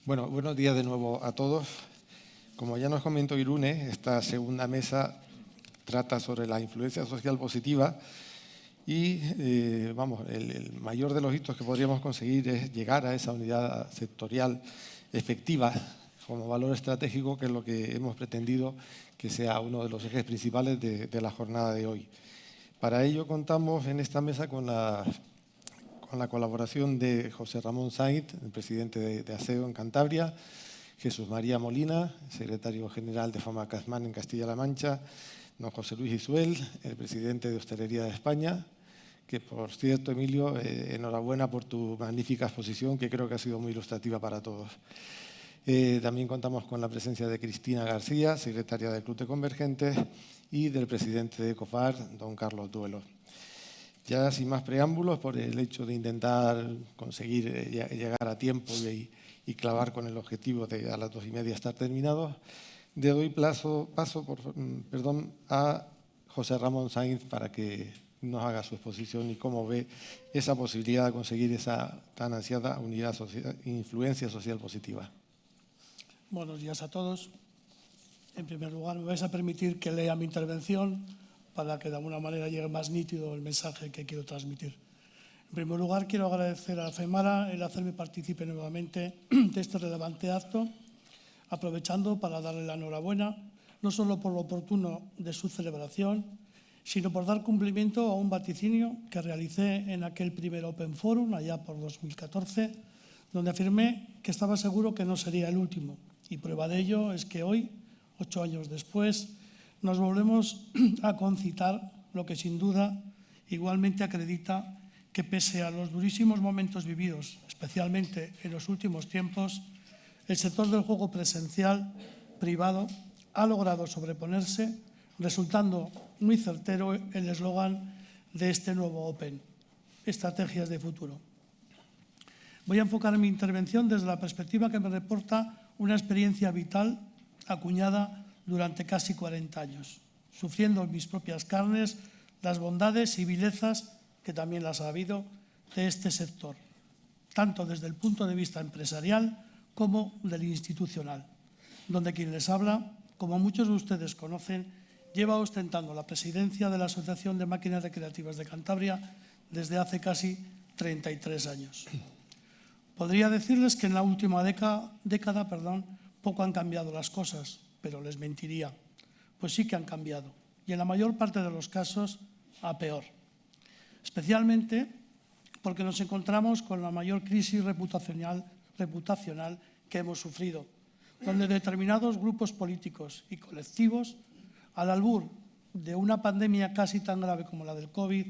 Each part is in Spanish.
Bueno, buenos días de nuevo a todos. Como ya nos comentó Irune, esta segunda mesa trata sobre la influencia social positiva y el mayor de los hitos que podríamos conseguir es llegar a esa unidad sectorial efectiva como valor estratégico, que es lo que hemos pretendido que sea uno de los ejes principales de la jornada de hoy. Para ello contamos en esta mesa con la colaboración de José Ramón Sainz, el presidente de ASEO en Cantabria, Jesús María Molina, secretario general de Famacasman en Castilla-La Mancha, don José Luis Isuel, el presidente de Hostelería de España, que por cierto, Emilio, enhorabuena por tu magnífica exposición, que creo que ha sido muy ilustrativa para todos. También contamos con la presencia de Cristina García, secretaria del Club de Convergentes, y del presidente de ECOFAR, don Carlos Duelo. Ya sin más preámbulos, por el hecho de intentar conseguir llegar a tiempo y clavar con el objetivo de a las 2:30 estar terminados, le doy paso a José Ramón Sainz para que nos haga su exposición y cómo ve esa posibilidad de conseguir esa tan ansiada unidad social, influencia social positiva. Buenos días a todos. En primer lugar, me vais a permitir que lea mi intervención para que de alguna manera llegue más nítido el mensaje que quiero transmitir. En primer lugar, quiero agradecer a FEMARA el hacerme partícipe nuevamente de este relevante acto, aprovechando para darle la enhorabuena, no solo por lo oportuno de su celebración, sino por dar cumplimiento a un vaticinio que realicé en aquel primer Open Forum, allá por 2014, donde afirmé que estaba seguro que no sería el último. Y prueba de ello es que hoy, 8 años después, nos volvemos a concitar, lo que sin duda igualmente acredita que pese a los durísimos momentos vividos, especialmente en los últimos tiempos, el sector del juego presencial privado ha logrado sobreponerse, resultando muy certero el eslogan de este nuevo Open: estrategias de futuro. Voy a enfocar mi intervención desde la perspectiva que me reporta una experiencia vital acuñada durante casi 40 años, sufriendo en mis propias carnes las bondades y vilezas, que también las ha habido, de este sector, tanto desde el punto de vista empresarial como del institucional, donde quien les habla, como muchos de ustedes conocen, lleva ostentando la presidencia de la Asociación de Máquinas Recreativas de Cantabria desde hace casi 33 años. Podría decirles que en la última década, poco han cambiado las cosas, pero les mentiría, pues sí que han cambiado, y en la mayor parte de los casos a peor. Especialmente porque nos encontramos con la mayor crisis reputacional que hemos sufrido, donde determinados grupos políticos y colectivos, al albur de una pandemia casi tan grave como la del COVID,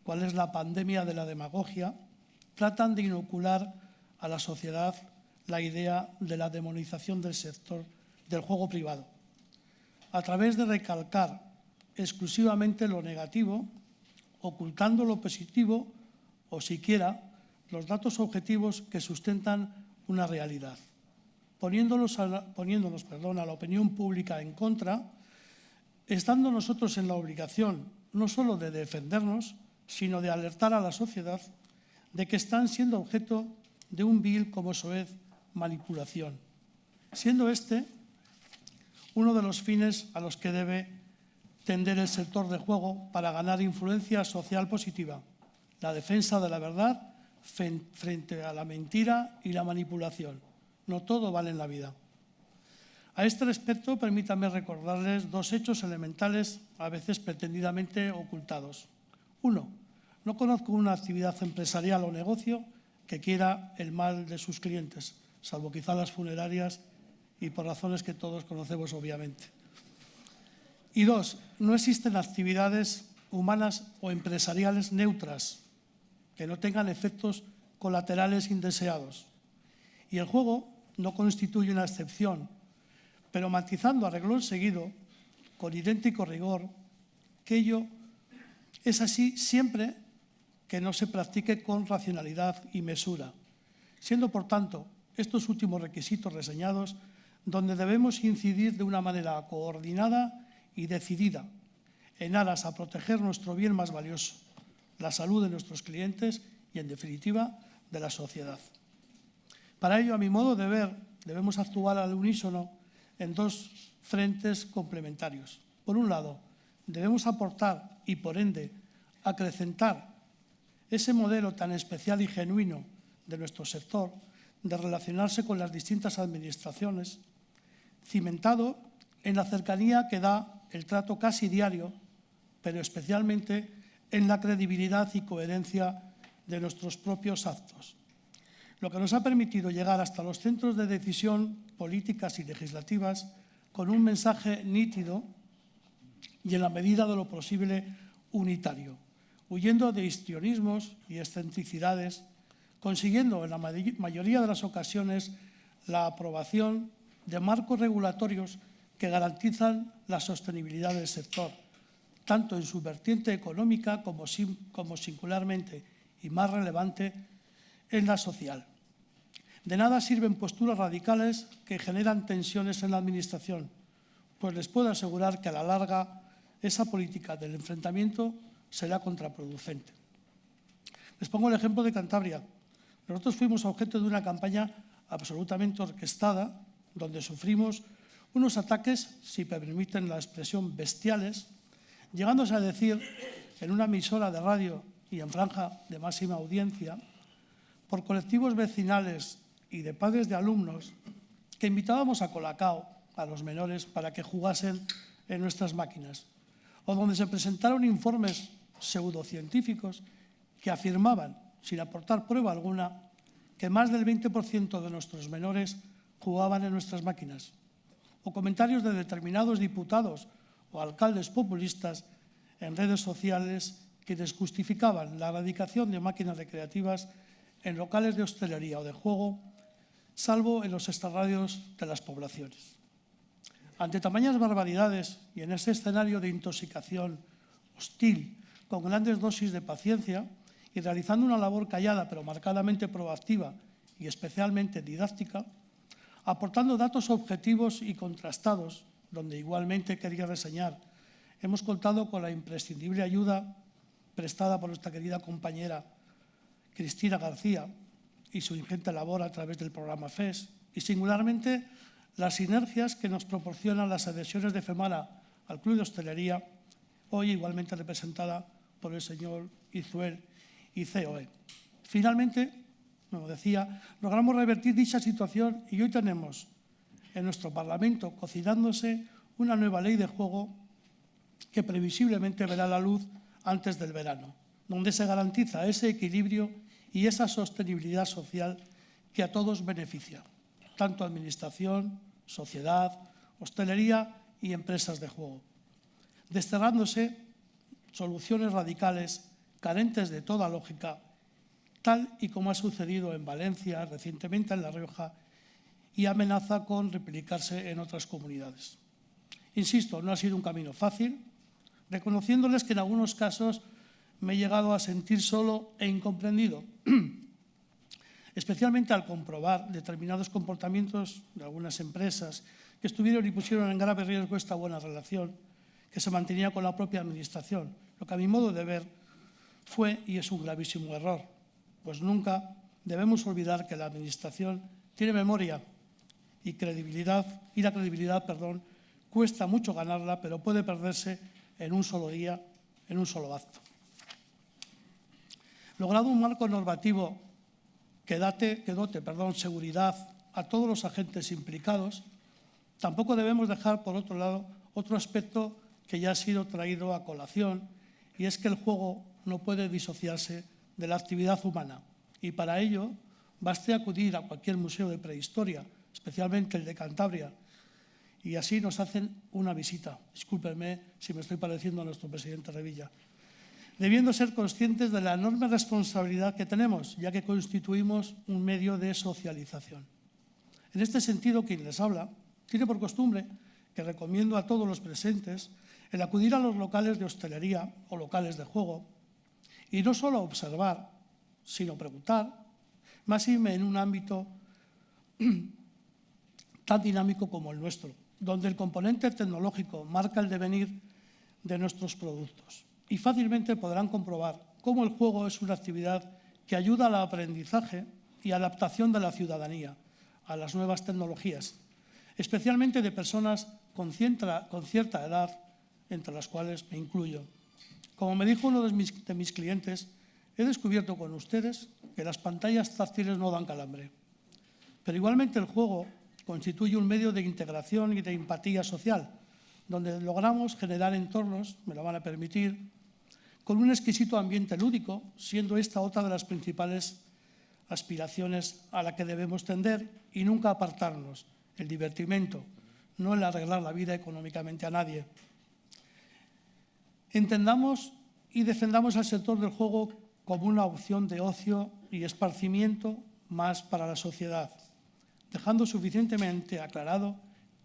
cual es la pandemia de la demagogia, tratan de inocular a la sociedad la idea de la demonización del sector del juego privado, a través de recalcar exclusivamente lo negativo, ocultando lo positivo o siquiera los datos objetivos que sustentan una realidad, poniéndonos a la opinión pública en contra, estando nosotros en la obligación no solo de defendernos, sino de alertar a la sociedad de que están siendo objeto de un vil, como soez, manipulación, siendo este uno de los fines a los que debe tender el sector del juego para ganar influencia social positiva, la defensa de la verdad frente a la mentira y la manipulación. No todo vale en la vida. A este respecto, permítanme recordarles dos hechos elementales, a veces pretendidamente ocultados. Uno, no conozco una actividad empresarial o negocio que quiera el mal de sus clientes, salvo quizá las funerarias y por razones que todos conocemos obviamente. Y dos, no existen actividades humanas o empresariales neutras que no tengan efectos colaterales indeseados. Y el juego no constituye una excepción, pero matizando a renglón seguido, con idéntico rigor, que ello es así siempre que no se practique con racionalidad y mesura, siendo por tanto estos últimos requisitos reseñados donde debemos incidir de una manera coordinada y decidida en aras a proteger nuestro bien más valioso, la salud de nuestros clientes y, en definitiva, de la sociedad. Para ello, a mi modo de ver, debemos actuar al unísono en dos frentes complementarios. Por un lado, debemos aportar y, por ende, acrecentar ese modelo tan especial y genuino de nuestro sector de relacionarse con las distintas administraciones, cimentado en la cercanía que da el trato casi diario, pero especialmente en la credibilidad y coherencia de nuestros propios actos, lo que nos ha permitido llegar hasta los centros de decisión políticas y legislativas con un mensaje nítido y, en la medida de lo posible, unitario, huyendo de histrionismos y excentricidades, consiguiendo en la mayoría de las ocasiones la aprobación de marcos regulatorios que garantizan la sostenibilidad del sector, tanto en su vertiente económica como singularmente y más relevante en la social. De nada sirven posturas radicales que generan tensiones en la Administración, pues les puedo asegurar que a la larga esa política del enfrentamiento será contraproducente. Les pongo el ejemplo de Cantabria. Nosotros fuimos objeto de una campaña absolutamente orquestada, donde sufrimos unos ataques, si me permiten la expresión, bestiales, llegándose a decir en una emisora de radio y en franja de máxima audiencia, por colectivos vecinales y de padres de alumnos, que invitábamos a Colacao a los menores para que jugasen en nuestras máquinas, o donde se presentaron informes pseudocientíficos que afirmaban, sin aportar prueba alguna, que más del 20% de nuestros menores jugaban en nuestras máquinas, o comentarios de determinados diputados o alcaldes populistas en redes sociales quienes justificaban la erradicación de máquinas recreativas en locales de hostelería o de juego, salvo en los extrarradios de las poblaciones. Ante tamañas barbaridades y en ese escenario de intoxicación hostil, con grandes dosis de paciencia y realizando una labor callada pero marcadamente proactiva y especialmente didáctica, aportando datos objetivos y contrastados, donde igualmente quería reseñar, hemos contado con la imprescindible ayuda prestada por nuestra querida compañera Cristina García y su ingente labor a través del programa FES, y singularmente las sinergias que nos proporcionan las adhesiones de FEMARA al Club de Hostelería, hoy igualmente representada por el señor Izuel y COE. Finalmente, como decía, logramos revertir dicha situación y hoy tenemos en nuestro Parlamento cocinándose una nueva ley de juego que previsiblemente verá la luz antes del verano, donde se garantiza ese equilibrio y esa sostenibilidad social que a todos beneficia, tanto Administración, sociedad, hostelería y empresas de juego, desterrándose soluciones radicales carentes de toda lógica, tal y como ha sucedido en Valencia, recientemente en La Rioja, y amenaza con replicarse en otras comunidades. Insisto, no ha sido un camino fácil, reconociéndoles que en algunos casos me he llegado a sentir solo e incomprendido, especialmente al comprobar determinados comportamientos de algunas empresas que estuvieron y pusieron en grave riesgo esta buena relación que se mantenía con la propia Administración, lo que a mi modo de ver fue y es un gravísimo error, pues nunca debemos olvidar que la Administración tiene memoria y la credibilidad cuesta mucho ganarla, pero puede perderse en un solo día, en un solo acto. Logrado un marco normativo que dote seguridad a todos los agentes implicados, tampoco debemos dejar, por otro lado, otro aspecto que ya ha sido traído a colación, y es que el juego no puede disociarse de la actividad humana. Y para ello, baste acudir a cualquier museo de prehistoria, especialmente el de Cantabria, y así nos hacen una visita. Discúlpenme si me estoy pareciendo a nuestro presidente Revilla. Debiendo ser conscientes de la enorme responsabilidad que tenemos, ya que constituimos un medio de socialización. En este sentido, quien les habla tiene por costumbre que recomiendo a todos los presentes el acudir a los locales de hostelería o locales de juego y no solo observar, sino preguntar, máxime en un ámbito tan dinámico como el nuestro, donde el componente tecnológico marca el devenir de nuestros productos. Y fácilmente podrán comprobar cómo el juego es una actividad que ayuda al aprendizaje y adaptación de la ciudadanía, a las nuevas tecnologías, especialmente de personas con cierta edad, entre las cuales me incluyo. Como me dijo uno de mis clientes, he descubierto con ustedes que las pantallas táctiles no dan calambre. Pero igualmente el juego constituye un medio de integración y de empatía social, donde logramos generar entornos, me lo van a permitir, con un exquisito ambiente lúdico, siendo esta otra de las principales aspiraciones a la que debemos tender y nunca apartarnos, el divertimento, no el arreglar la vida económicamente a nadie. Entendamos y defendamos el sector del juego como una opción de ocio y esparcimiento más para la sociedad, dejando suficientemente aclarado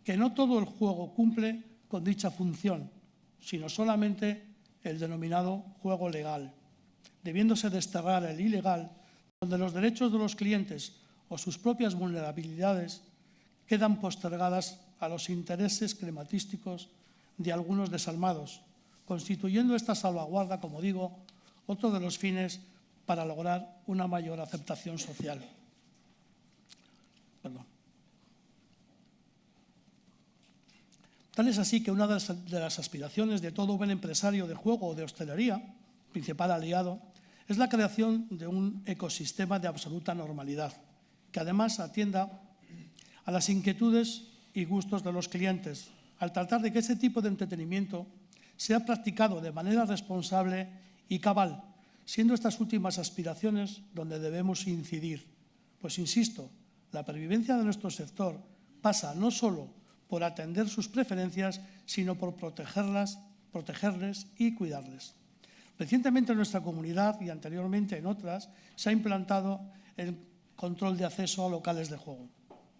que no todo el juego cumple con dicha función, sino solamente el denominado juego legal, debiéndose desterrar el ilegal, donde los derechos de los clientes o sus propias vulnerabilidades quedan postergadas a los intereses crematísticos de algunos desalmados, constituyendo esta salvaguarda, como digo, otro de los fines para lograr una mayor aceptación social. Tal es así que una de las aspiraciones de todo buen empresario de juego o de hostelería, principal aliado, es la creación de un ecosistema de absoluta normalidad, que además atienda a las inquietudes y gustos de los clientes, al tratar de que ese tipo de entretenimiento sea practicado de manera responsable y cabal, siendo estas últimas aspiraciones donde debemos incidir. Pues insisto, la pervivencia de nuestro sector pasa no solo por atender sus preferencias, sino por protegerles y cuidarles. Recientemente en nuestra comunidad y anteriormente en otras se ha implantado el control de acceso a locales de juego,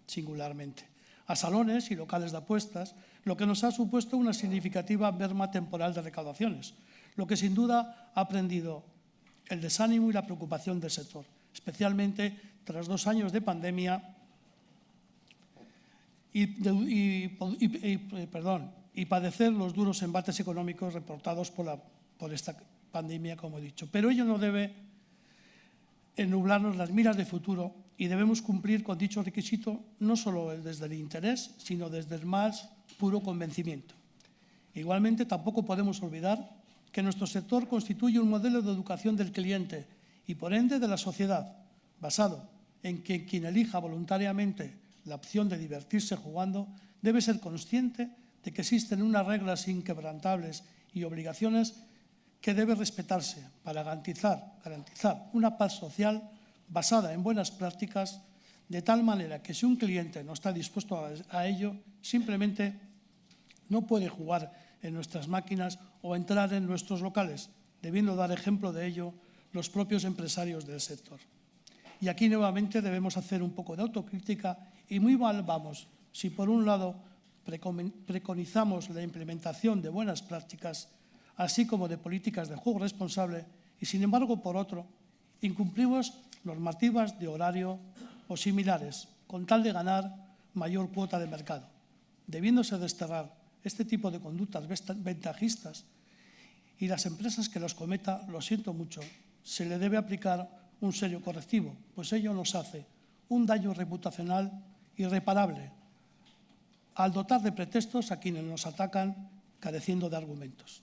singularmente, a salones y locales de apuestas, lo que nos ha supuesto una significativa merma temporal de recaudaciones, lo que sin duda ha prendido el desánimo y la preocupación del sector, especialmente tras 2 años de pandemia y padecer los duros embates económicos reportados por esta pandemia, como he dicho. Pero ello no debe ennublarnos las miras de futuro y debemos cumplir con dicho requisito no solo desde el interés, sino desde el más puro convencimiento. Igualmente, tampoco podemos olvidar que nuestro sector constituye un modelo de educación del cliente y, por ende, de la sociedad, basado en que quien elija voluntariamente la opción de divertirse jugando debe ser consciente de que existen unas reglas inquebrantables y obligaciones que deben respetarse para garantizar una paz social basada en buenas prácticas, de tal manera que si un cliente no está dispuesto a ello, simplemente no puede jugar en nuestras máquinas o entrar en nuestros locales, debiendo dar ejemplo de ello los propios empresarios del sector. Y aquí nuevamente debemos hacer un poco de autocrítica y muy mal vamos si por un lado preconizamos la implementación de buenas prácticas, así como de políticas de juego responsable, y sin embargo por otro incumplimos normativas de horario o similares con tal de ganar mayor cuota de mercado, debiéndose desterrar este tipo de conductas ventajistas y las empresas que los cometa, lo siento mucho, se le debe aplicar un serio correctivo, pues ello nos hace un daño reputacional irreparable al dotar de pretextos a quienes nos atacan careciendo de argumentos.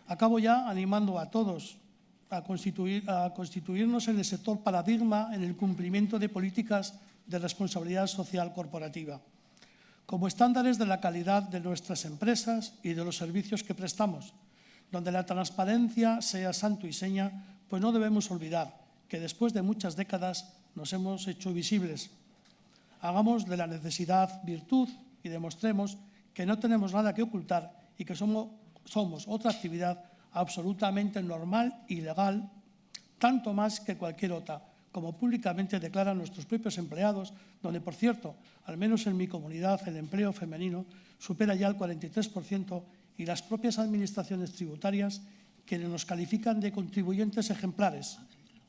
Acabo ya animando a todos a constituirnos en el sector paradigma en el cumplimiento de políticas de responsabilidad social corporativa, como estándares de la calidad de nuestras empresas y de los servicios que prestamos, donde la transparencia sea santo y seña, pues no debemos olvidar que después de muchas décadas nos hemos hecho visibles. Hagamos de la necesidad virtud y demostremos que no tenemos nada que ocultar y que somos otra actividad absolutamente normal y legal, tanto más que cualquier otra, como públicamente declaran nuestros propios empleados, donde, por cierto, al menos en mi comunidad, el empleo femenino supera ya el 43% y las propias administraciones tributarias quienes nos califican de contribuyentes ejemplares,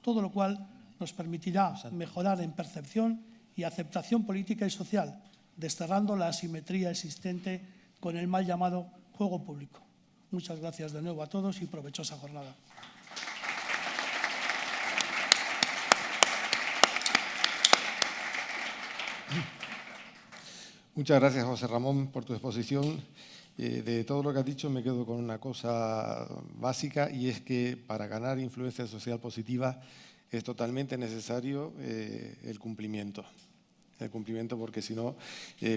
todo lo cual nos permitirá mejorar en percepción y aceptación política y social, desterrando la asimetría existente con el mal llamado juego público. Muchas gracias de nuevo a todos y provechosa jornada. Muchas gracias, José Ramón, por tu exposición. De todo lo que has dicho me quedo con una cosa básica, y es que para ganar influencia social positiva es totalmente necesario el cumplimiento. El cumplimiento, porque si no,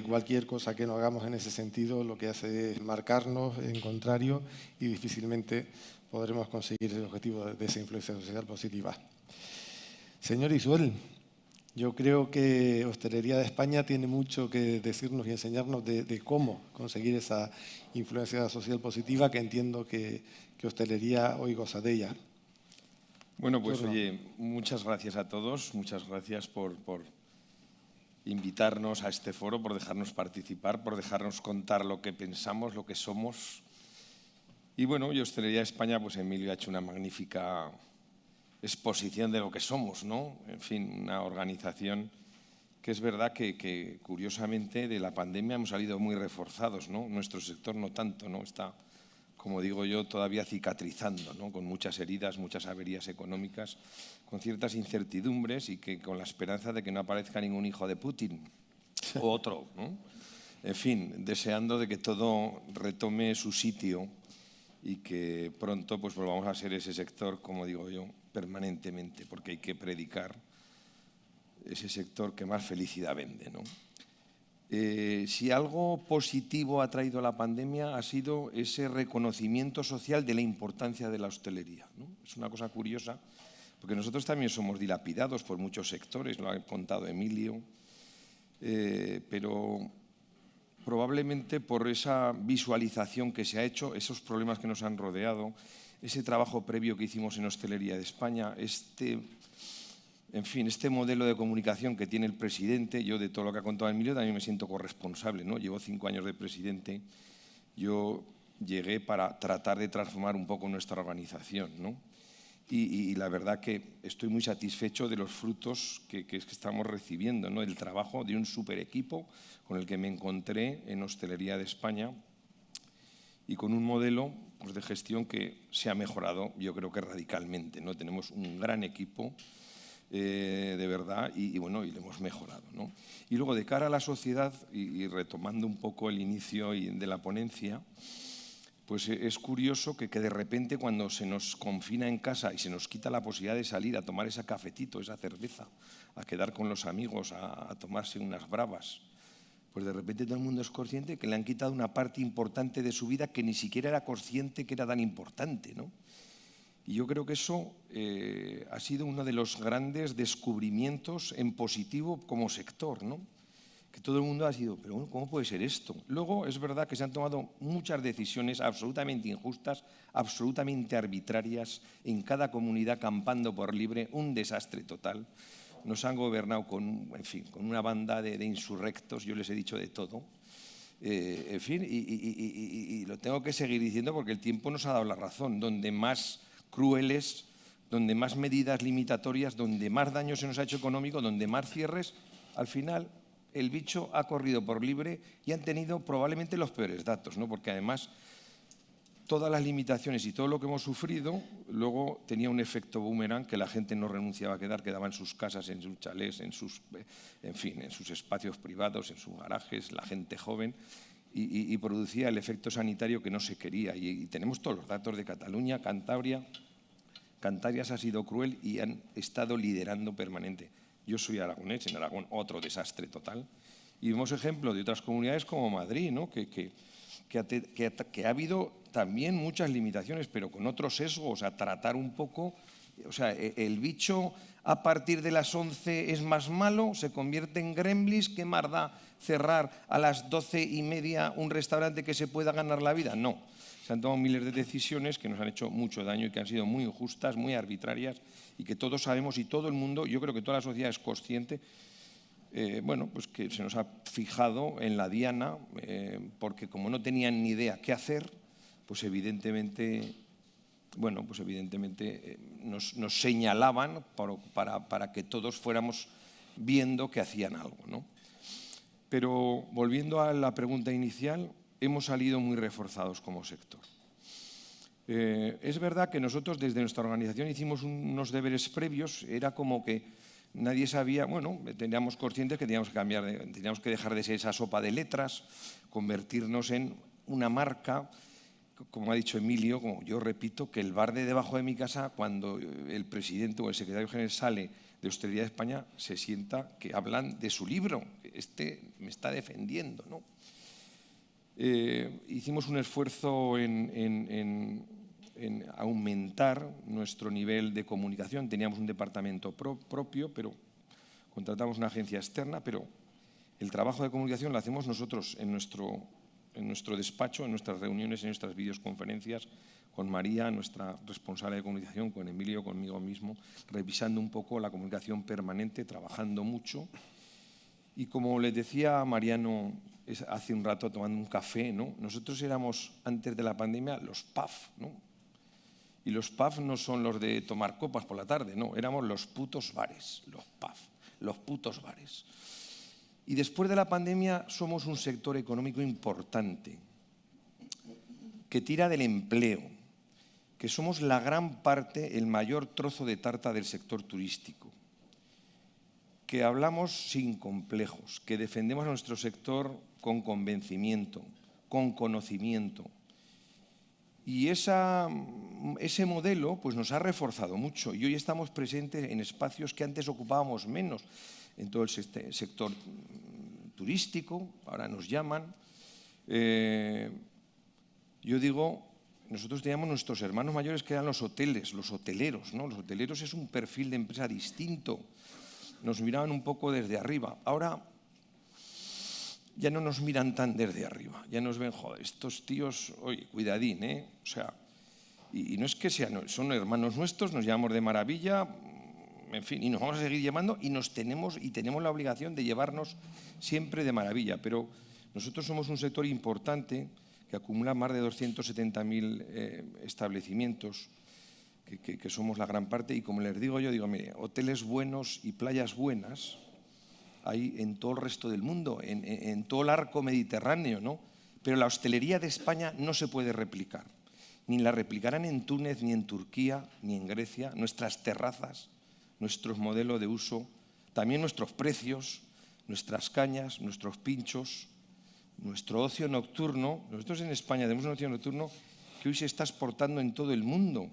cualquier cosa que no hagamos en ese sentido lo que hace es marcarnos en contrario, y difícilmente podremos conseguir el objetivo de esa influencia social positiva. Señor Isuel, yo creo que Hostelería de España tiene mucho que decirnos y enseñarnos de cómo conseguir esa influencia social positiva, que entiendo que Hostelería hoy goza de ella. Bueno, pues oye, muchas gracias a todos, muchas gracias por invitarnos a este foro, por dejarnos participar, por dejarnos contar lo que pensamos, lo que somos. Y bueno, y Hostelería de España, pues Emilio ha hecho una magnífica exposición de lo que somos, ¿no? En fin, una organización que es verdad que curiosamente de la pandemia hemos salido muy reforzados, ¿no? Nuestro sector no tanto, ¿no? Está, como digo yo, todavía cicatrizando, ¿no? Con muchas heridas, muchas averías económicas, con ciertas incertidumbres, y que con la esperanza de que no aparezca ningún hijo de Putin o otro, ¿no? En fin, deseando de que todo retome su sitio y que pronto pues volvamos a ser ese sector, como digo yo, permanentemente, porque hay que predicar ese sector que más felicidad vende, ¿no? Si algo positivo ha traído la pandemia ha sido ese reconocimiento social de la importancia de la hostelería, ¿no? Es una cosa curiosa, porque nosotros también somos dilapidados por muchos sectores, lo ha contado Emilio, pero probablemente por esa visualización que se ha hecho, esos problemas que nos han rodeado, ese trabajo previo que hicimos en Hostelería de España, en fin, este modelo de comunicación que tiene el presidente. Yo, de todo lo que ha contado Emilio, también me siento corresponsable, ¿no? Llevo 5 años de presidente. Yo llegué para tratar de transformar un poco nuestra organización, ¿no? Y la verdad que estoy muy satisfecho de los frutos que estamos recibiendo, ¿no? El trabajo de un super equipo con el que me encontré en Hostelería de España, y con un modelo pues, de gestión que se ha mejorado, yo creo que radicalmente, ¿no? Tenemos un gran equipo, de verdad, y bueno, y lo hemos mejorado, ¿no? Y luego, de cara a la sociedad, y retomando un poco el inicio de la ponencia, pues es curioso que de repente, cuando se nos confina en casa y se nos quita la posibilidad de salir a tomar ese cafetito, esa cerveza, a quedar con los amigos, a tomarse unas bravas, pues de repente todo el mundo es consciente que le han quitado una parte importante de su vida que ni siquiera era consciente que era tan importante, ¿no? Y yo creo que eso ha sido uno de los grandes descubrimientos en positivo como sector, ¿no? Que todo el mundo ha sido, pero bueno, ¿cómo puede ser esto? Luego es verdad que se han tomado muchas decisiones absolutamente injustas, absolutamente arbitrarias, en cada comunidad campando por libre, un desastre total. Nos han gobernado con, en fin, con una banda de insurrectos, yo les he dicho de todo. En fin, y lo tengo que seguir diciendo porque el tiempo nos ha dado la razón. Donde más crueles, donde más medidas limitatorias, donde más daño se nos ha hecho económico, donde más cierres, al final el bicho ha corrido por libre y han tenido probablemente los peores datos, ¿no? Porque además todas las limitaciones y todo lo que hemos sufrido luego tenía un efecto boomerang, que la gente no renunciaba a quedaba en sus casas, en sus chalés, en fin, en sus espacios privados, en sus garajes, la gente joven, y producía el efecto sanitario que no se quería. Y tenemos todos los datos de Cataluña, Cantabria. Canarias ha sido cruel y han estado liderando permanente. Yo soy aragonés, en Aragón otro desastre total. Y vemos ejemplo de otras comunidades como Madrid, ¿no? que ha habido también muchas limitaciones, pero con otro sesgo, o sea, tratar un poco, o sea, el bicho a partir de las 11 es más malo, se convierte en gremlins, ¿qué más da cerrar a las 12:30 un restaurante que se pueda ganar la vida? No. Se han tomado miles de decisiones que nos han hecho mucho daño y que han sido muy injustas, muy arbitrarias, y que todos sabemos, y todo el mundo, yo creo que toda la sociedad es consciente, bueno, pues que se nos ha fijado en la diana, porque como no tenían ni idea qué hacer, pues evidentemente, bueno, pues evidentemente nos señalaban para que todos fuéramos viendo que hacían algo, ¿no? Pero volviendo a la pregunta inicial, hemos salido muy reforzados como sector. Es verdad que nosotros desde nuestra organización hicimos unos deberes previos, era como que nadie sabía, bueno, teníamos conscientes que teníamos que dejar de ser esa sopa de letras, convertirnos en una marca, como ha dicho Emilio, como yo repito, que el bar de debajo de mi casa, cuando el presidente o el secretario general sale de Hostelería de España, se sienta que hablan de su libro, me está defendiendo, ¿no? Hicimos un esfuerzo en aumentar nuestro nivel de comunicación. Teníamos un departamento propio, pero contratamos una agencia externa, pero el trabajo de comunicación lo hacemos nosotros en nuestro despacho, en nuestras reuniones, en nuestras videoconferencias, con María, nuestra responsable de comunicación, con Emilio, conmigo mismo, revisando un poco la comunicación permanente, trabajando mucho. Y como les decía Mariano hace un rato tomando un café, ¿no? Nosotros éramos, antes de la pandemia, los PAF, ¿no? Y los PAF no son los de tomar copas por la tarde, no, éramos los putos bares, los PAF, los putos bares. Y después de la pandemia somos un sector económico importante, que tira del empleo, que somos la gran parte, el mayor trozo de tarta del sector turístico, que hablamos sin complejos, que defendemos a nuestro sector con convencimiento, con conocimiento. Y ese modelo pues, nos ha reforzado mucho y hoy estamos presentes en espacios que antes ocupábamos menos, en todo el sector turístico, ahora nos llaman. Yo digo, nosotros teníamos nuestros hermanos mayores que eran los hoteles, los hoteleros, ¿no? Los hoteleros es un perfil de empresa distinto, nos miraban un poco desde arriba. Ahora ya no nos miran tan desde arriba, ya nos ven, joder, estos tíos, oye, cuidadín, ¿eh? O sea, y no es que sean, son hermanos nuestros, nos llevamos de maravilla, en fin, y nos vamos a seguir llevando y tenemos la obligación de llevarnos siempre de maravilla, pero nosotros somos un sector importante que acumula más de 270.000 establecimientos, que somos la gran parte, y como les digo yo, digo, mire, hoteles buenos y playas buenas hay en todo el resto del mundo, en todo el arco mediterráneo, ¿no? Pero la hostelería de España no se puede replicar. Ni la replicarán en Túnez, ni en Turquía, ni en Grecia. Nuestras terrazas, nuestro modelo de uso, también nuestros precios, nuestras cañas, nuestros pinchos, nuestro ocio nocturno. Nosotros en España tenemos un ocio nocturno que hoy se está exportando en todo el mundo.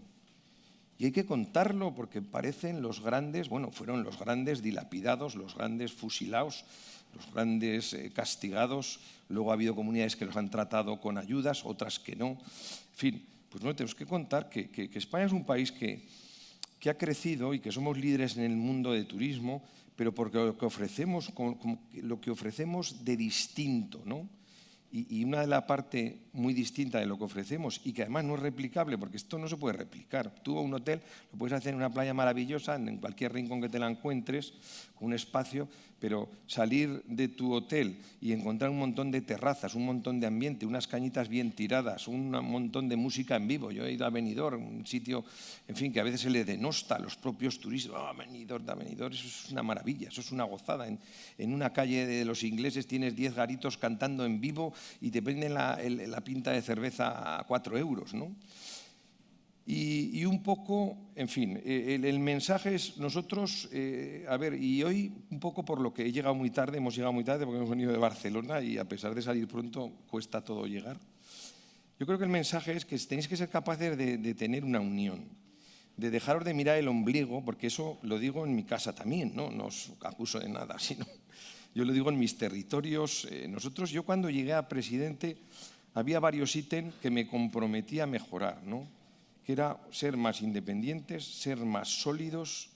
Y hay que contarlo porque parecen los grandes, bueno, fueron los grandes dilapidados, los grandes fusilados, los grandes castigados. Luego ha habido comunidades que los han tratado con ayudas, otras que no. En fin, pues no tenemos que contar que España es un país que ha crecido y que somos líderes en el mundo de turismo, pero porque lo que ofrecemos de distinto, ¿no? Y una de la parte muy distinta de lo que ofrecemos y que además no es replicable, porque esto no se puede replicar. Tú un hotel lo puedes hacer en una playa maravillosa, en cualquier rincón que te la encuentres, con un espacio, pero salir de tu hotel y encontrar un montón de terrazas, un montón de ambiente, unas cañitas bien tiradas, un montón de música en vivo. Yo he ido a Benidorm, un sitio, en fin, que a veces se le denosta a los propios turistas. Benidorm, eso es una maravilla, eso es una gozada. En una calle de los ingleses tienes 10 garitos cantando en vivo y te venden la pinta de cerveza a 4 euros, ¿no? Y un poco, en fin, el mensaje es nosotros, a ver, y hoy un poco por lo que hemos llegado muy tarde porque hemos venido de Barcelona y a pesar de salir pronto cuesta todo llegar. Yo creo que el mensaje es que tenéis que ser capaces de tener una unión, de dejaros de mirar el ombligo, porque eso lo digo en mi casa también, no os acuso de nada, sino yo lo digo en mis territorios. Yo cuando llegué a presidente había varios ítems que me comprometí a mejorar, ¿no? Que era ser más independientes, ser más sólidos,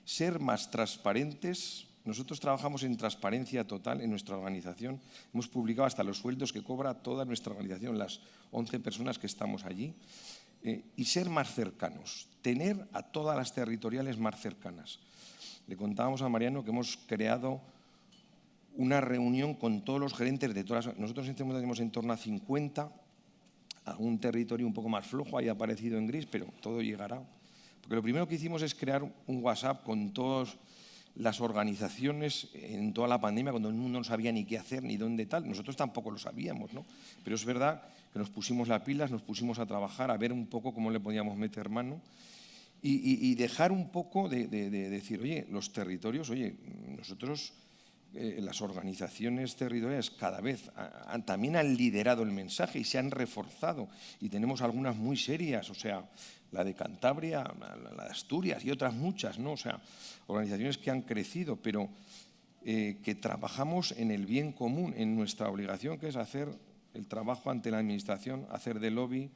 ser más transparentes. Nosotros trabajamos en transparencia total en nuestra organización. Hemos publicado hasta los sueldos que cobra toda nuestra organización, las 11 personas que estamos allí. Y ser más cercanos, tener a todas las territoriales más cercanas. Le contábamos a Mariano que hemos creado una reunión con todos los gerentes de todas las... Nosotros en este momento tenemos en torno a 50, algún territorio un poco más flojo, ahí ha aparecido en gris, pero todo llegará. Porque lo primero que hicimos es crear un WhatsApp con todas las organizaciones en toda la pandemia, cuando el mundo no sabía ni qué hacer, ni dónde tal. Nosotros tampoco lo sabíamos, ¿no? Pero es verdad que nos pusimos las pilas, nos pusimos a trabajar, a ver un poco cómo le podíamos meter mano. y dejar un poco de decir, oye, los territorios, oye, nosotros, las organizaciones territoriales cada vez también han liderado el mensaje y se han reforzado, y tenemos algunas muy serias, o sea, la de Cantabria, la de Asturias y otras muchas, ¿no? O sea, organizaciones que han crecido, pero que trabajamos en el bien común, en nuestra obligación, que es hacer el trabajo ante la administración, hacer de lobby,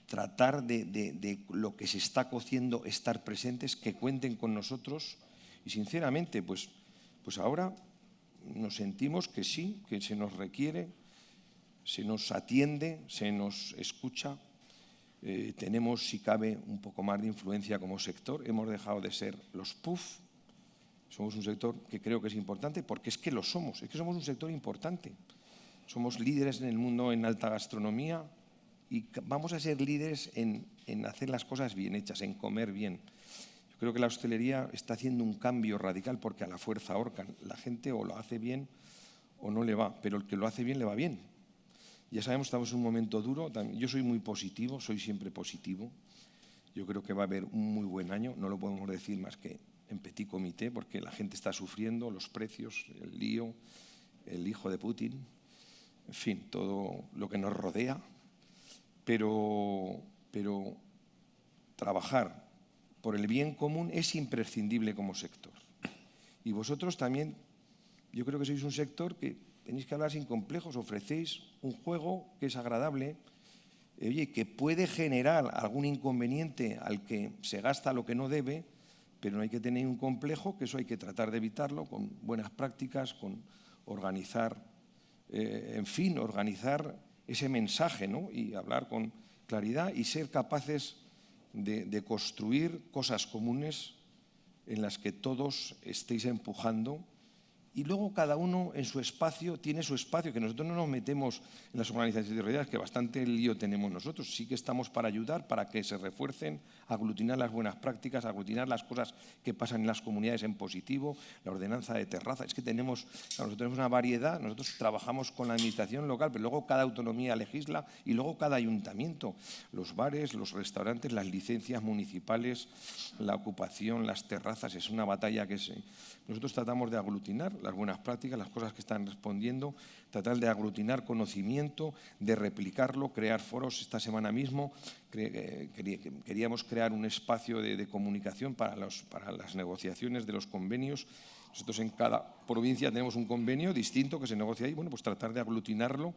tratar de lo que se está cociendo, estar presentes, que cuenten con nosotros. Y sinceramente, pues ahora nos sentimos que sí, que se nos requiere, se nos atiende, se nos escucha. Tenemos, si cabe, un poco más de influencia como sector. Hemos dejado de ser los PUF. Somos un sector que creo que es importante, porque es que lo somos, es que somos un sector importante. Somos líderes en el mundo en alta gastronomía y vamos a ser líderes en hacer las cosas bien hechas, en comer bien. Yo creo que la hostelería está haciendo un cambio radical, porque a la fuerza ahorcan. La gente o lo hace bien o no le va, pero el que lo hace bien le va bien. Ya sabemos, estamos en un momento duro. Yo soy muy positivo, soy siempre positivo. Yo creo que va a haber un muy buen año, no lo podemos decir más que en petit comité, porque la gente está sufriendo, los precios, el lío, el hijo de Putin, en fin, todo lo que nos rodea. Pero trabajar por el bien común es imprescindible como sector. Y vosotros también, yo creo que sois un sector que tenéis que hablar sin complejos, ofrecéis un juego que es agradable, oye, que puede generar algún inconveniente al que se gasta lo que no debe, pero no hay que tener un complejo, que eso hay que tratar de evitarlo con buenas prácticas, con organizar, en fin, organizar ese mensaje, ¿no? Y hablar con claridad y ser capaces de construir cosas comunes en las que todos estéis empujando. Y luego cada uno en su espacio tiene su espacio, que nosotros no nos metemos en las organizaciones territoriales, que bastante lío tenemos nosotros. Sí que estamos para ayudar, para que se refuercen, aglutinar las buenas prácticas, aglutinar las cosas que pasan en las comunidades en positivo, la ordenanza de terraza. Es que nosotros tenemos una variedad, nosotros trabajamos con la administración local, pero luego cada autonomía legisla y luego cada ayuntamiento. Los bares, los restaurantes, las licencias municipales, la ocupación, las terrazas, es una batalla que nosotros tratamos de aglutinar las buenas prácticas, las cosas que están respondiendo, tratar de aglutinar conocimiento, de replicarlo, crear foros. Esta semana mismo queríamos crear un espacio de comunicación para las negociaciones de los convenios. Nosotros en cada provincia tenemos un convenio distinto que se negocia ahí. Bueno, pues tratar de aglutinarlo,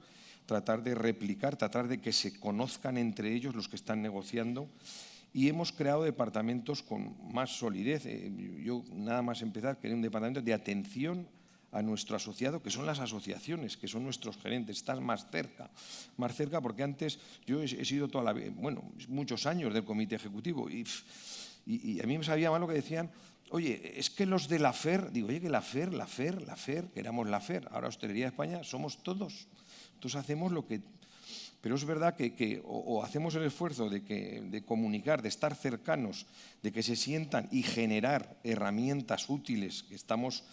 tratar de replicar, tratar de que se conozcan entre ellos los que están negociando. Y hemos creado departamentos con más solidez. Yo, nada más empezar, quería un departamento de atención a nuestro asociado, que son las asociaciones, que son nuestros gerentes. Están más cerca, porque antes yo he sido muchos años del comité ejecutivo y a mí me sabía mal lo que decían. Oye, es que los de la FER, digo, oye, que la FER, que éramos la FER, ahora Hostelería de España, somos todos. Entonces hacemos lo que... Pero es verdad que o hacemos el esfuerzo de comunicar, de estar cercanos, de que se sientan y generar herramientas útiles, que hemos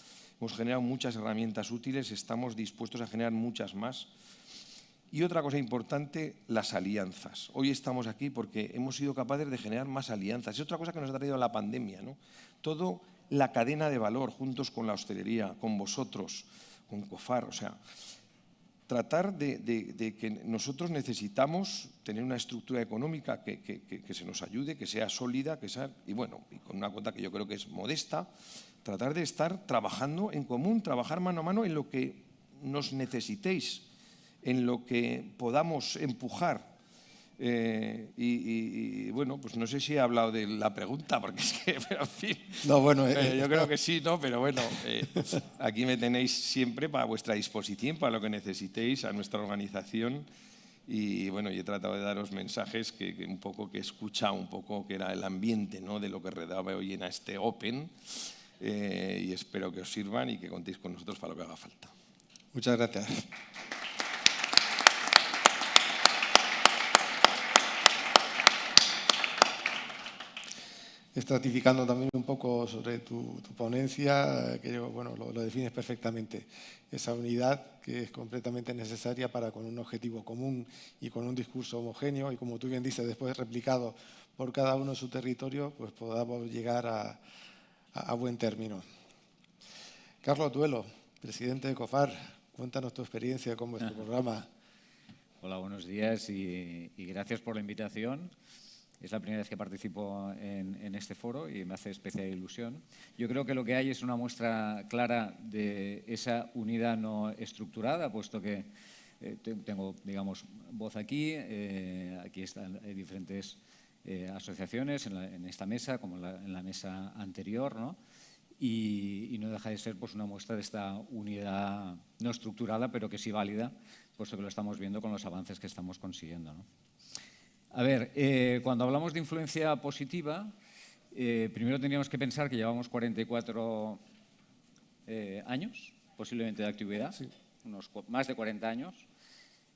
generado muchas herramientas útiles, estamos dispuestos a generar muchas más. Y otra cosa importante, las alianzas. Hoy estamos aquí porque hemos sido capaces de generar más alianzas. Es otra cosa que nos ha traído la pandemia, ¿no? Todo la cadena de valor, juntos con la hostelería, con vosotros, con COFAR, o sea... Tratar de que nosotros necesitamos tener una estructura económica que se nos ayude, que sea sólida, y con una cuota que yo creo que es modesta, tratar de estar trabajando en común, trabajar mano a mano en lo que nos necesitéis, en lo que podamos empujar. Pues no sé si he hablado de la pregunta, porque es que, pero en fin, yo creo que sí, ¿no? Pero bueno, aquí me tenéis siempre para vuestra disposición, para lo que necesitéis, a nuestra organización. Y he tratado de daros mensajes que he escuchado un poco, que era el ambiente, ¿no?, de lo que redaba hoy en este Open. Y espero que os sirvan y que contéis con nosotros para lo que haga falta. Muchas gracias. estratificando también un poco sobre tu ponencia, que bueno, lo defines perfectamente. Esa unidad que es completamente necesaria para, con un objetivo común y con un discurso homogéneo, y como tú bien dices, después replicado por cada uno en su territorio, pues podamos llegar a buen término. Carlos Duelo, presidente de COFAR, cuéntanos tu experiencia con vuestro programa. Hola, buenos días y gracias por la invitación. Es la primera vez que participo en este foro y me hace especial ilusión. Yo creo que lo que hay es una muestra clara de esa unidad no estructurada, puesto que tengo, digamos, voz aquí. Aquí están diferentes asociaciones en esta mesa, como en la mesa anterior, ¿no? Y no deja de ser pues, una muestra de esta unidad no estructurada, pero que sí válida, puesto que lo estamos viendo con los avances que estamos consiguiendo, ¿no? A ver, cuando hablamos de influencia positiva, primero tendríamos que pensar que llevamos 44 años, posiblemente, de actividad, sí, más de 40 años,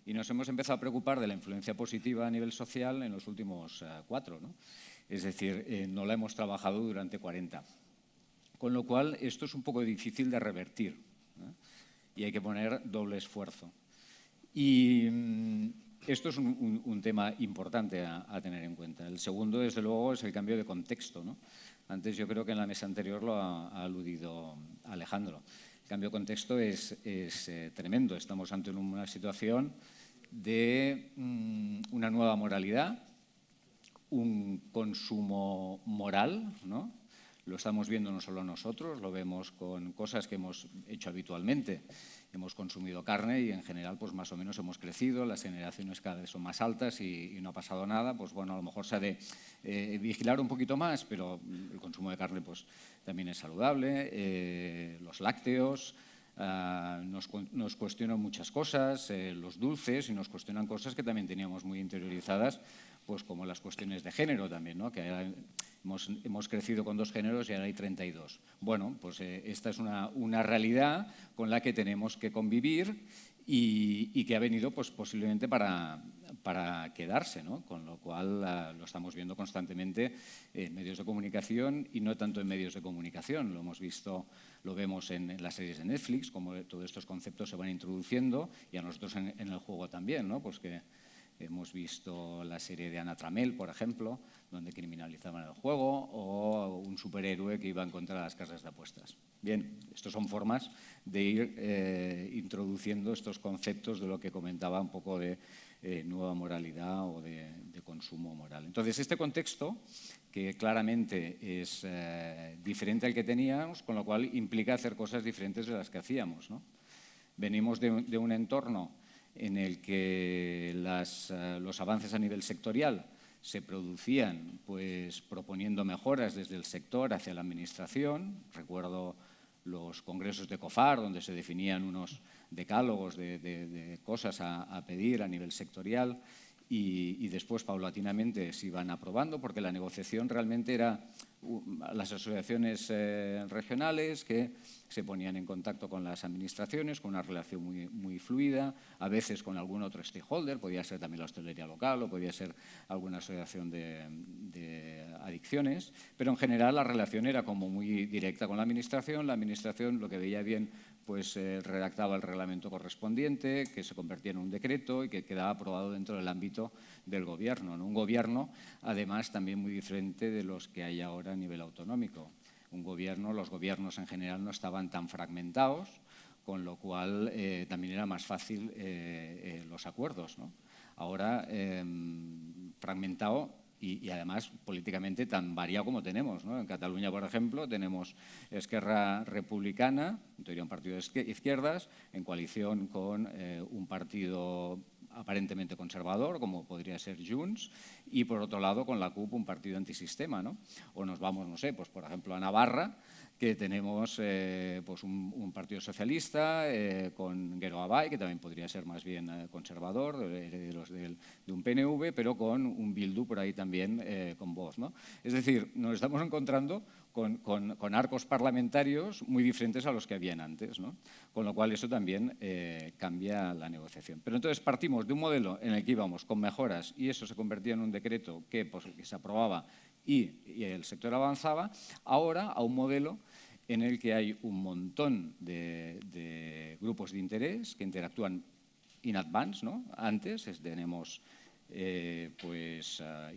y nos hemos empezado a preocupar de la influencia positiva a nivel social en los últimos 4, ¿no? Es decir, no la hemos trabajado durante 40. Con lo cual, esto es un poco difícil de revertir, ¿eh? Y hay que poner doble esfuerzo. Y esto es un tema importante a tener en cuenta. El segundo, desde luego, es el cambio de contexto, ¿no? Antes yo creo que en la mesa anterior lo ha aludido Alejandro. El cambio de contexto es tremendo. Estamos ante una situación de una nueva moralidad, un consumo moral, ¿no? Lo estamos viendo no solo nosotros, lo vemos con cosas que hemos hecho habitualmente. Hemos consumido carne y en general pues más o menos hemos crecido, las generaciones cada vez son más altas y no ha pasado nada. Pues bueno, a lo mejor se ha de vigilar un poquito más, pero el consumo de carne pues también es saludable. Los lácteos, nos cuestionan muchas cosas, los dulces, y nos cuestionan cosas que también teníamos muy interiorizadas, pues como las cuestiones de género también, ¿no? Que hemos crecido con 2 géneros y ahora hay 32. Bueno, pues esta es una realidad con la que tenemos que convivir y que ha venido pues, posiblemente para quedarse, ¿no? Con lo cual lo estamos viendo constantemente en medios de comunicación y no tanto en medios de comunicación. Lo hemos visto, lo vemos en las series de Netflix, como todos estos conceptos se van introduciendo, y a nosotros en el juego también, ¿no? Pues que hemos visto la serie de Ana Tramel, por ejemplo, donde criminalizaban el juego, o un superhéroe que iba en contra de las casas de apuestas. Bien, estas son formas de ir introduciendo estos conceptos de lo que comentaba un poco de nueva moralidad o de consumo moral. Entonces, este contexto, que claramente es diferente al que teníamos, con lo cual implica hacer cosas diferentes de las que hacíamos, ¿no? Venimos de un entorno en el que los avances a nivel sectorial se producían pues, proponiendo mejoras desde el sector hacia la administración. Recuerdo los congresos de COFAR, donde se definían unos decálogos de cosas a pedir a nivel sectorial, y después paulatinamente se iban aprobando, porque la negociación realmente era las asociaciones regionales que se ponían en contacto con las administraciones, con una relación muy fluida, a veces con algún otro stakeholder, podía ser también la hostelería local o podía ser alguna asociación de adicciones, pero en general la relación era como muy directa con la administración lo que veía bien pues redactaba el reglamento correspondiente, que se convertía en un decreto y que quedaba aprobado dentro del ámbito del gobierno, ¿no? Un gobierno, además, también muy diferente de los que hay ahora a nivel autonómico. Los gobiernos en general no estaban tan fragmentados, con lo cual también era más fácil los acuerdos, ¿no? Ahora, fragmentado y además políticamente tan variado como tenemos, ¿no? En Cataluña, por ejemplo, tenemos Esquerra Republicana, en teoría un partido de izquierdas, en coalición con un partido aparentemente conservador, como podría ser Junts, y por otro lado con la CUP, un partido antisistema, ¿no? O nos vamos, no sé, pues por ejemplo a Navarra, que tenemos pues un partido socialista con Geroa Bai, que también podría ser más bien conservador, herederos de un PNV, pero con un Bildu por ahí también con voz, ¿no? Es decir, nos estamos encontrando con arcos parlamentarios muy diferentes a los que habían antes, ¿no? Con lo cual eso también cambia la negociación. Pero entonces partimos de un modelo en el que íbamos con mejoras y eso se convertía en un decreto que se aprobaba y el sector avanzaba, ahora a un modelo en el que hay un montón de grupos de interés que interactúan in advance, ¿no? Antes tenemos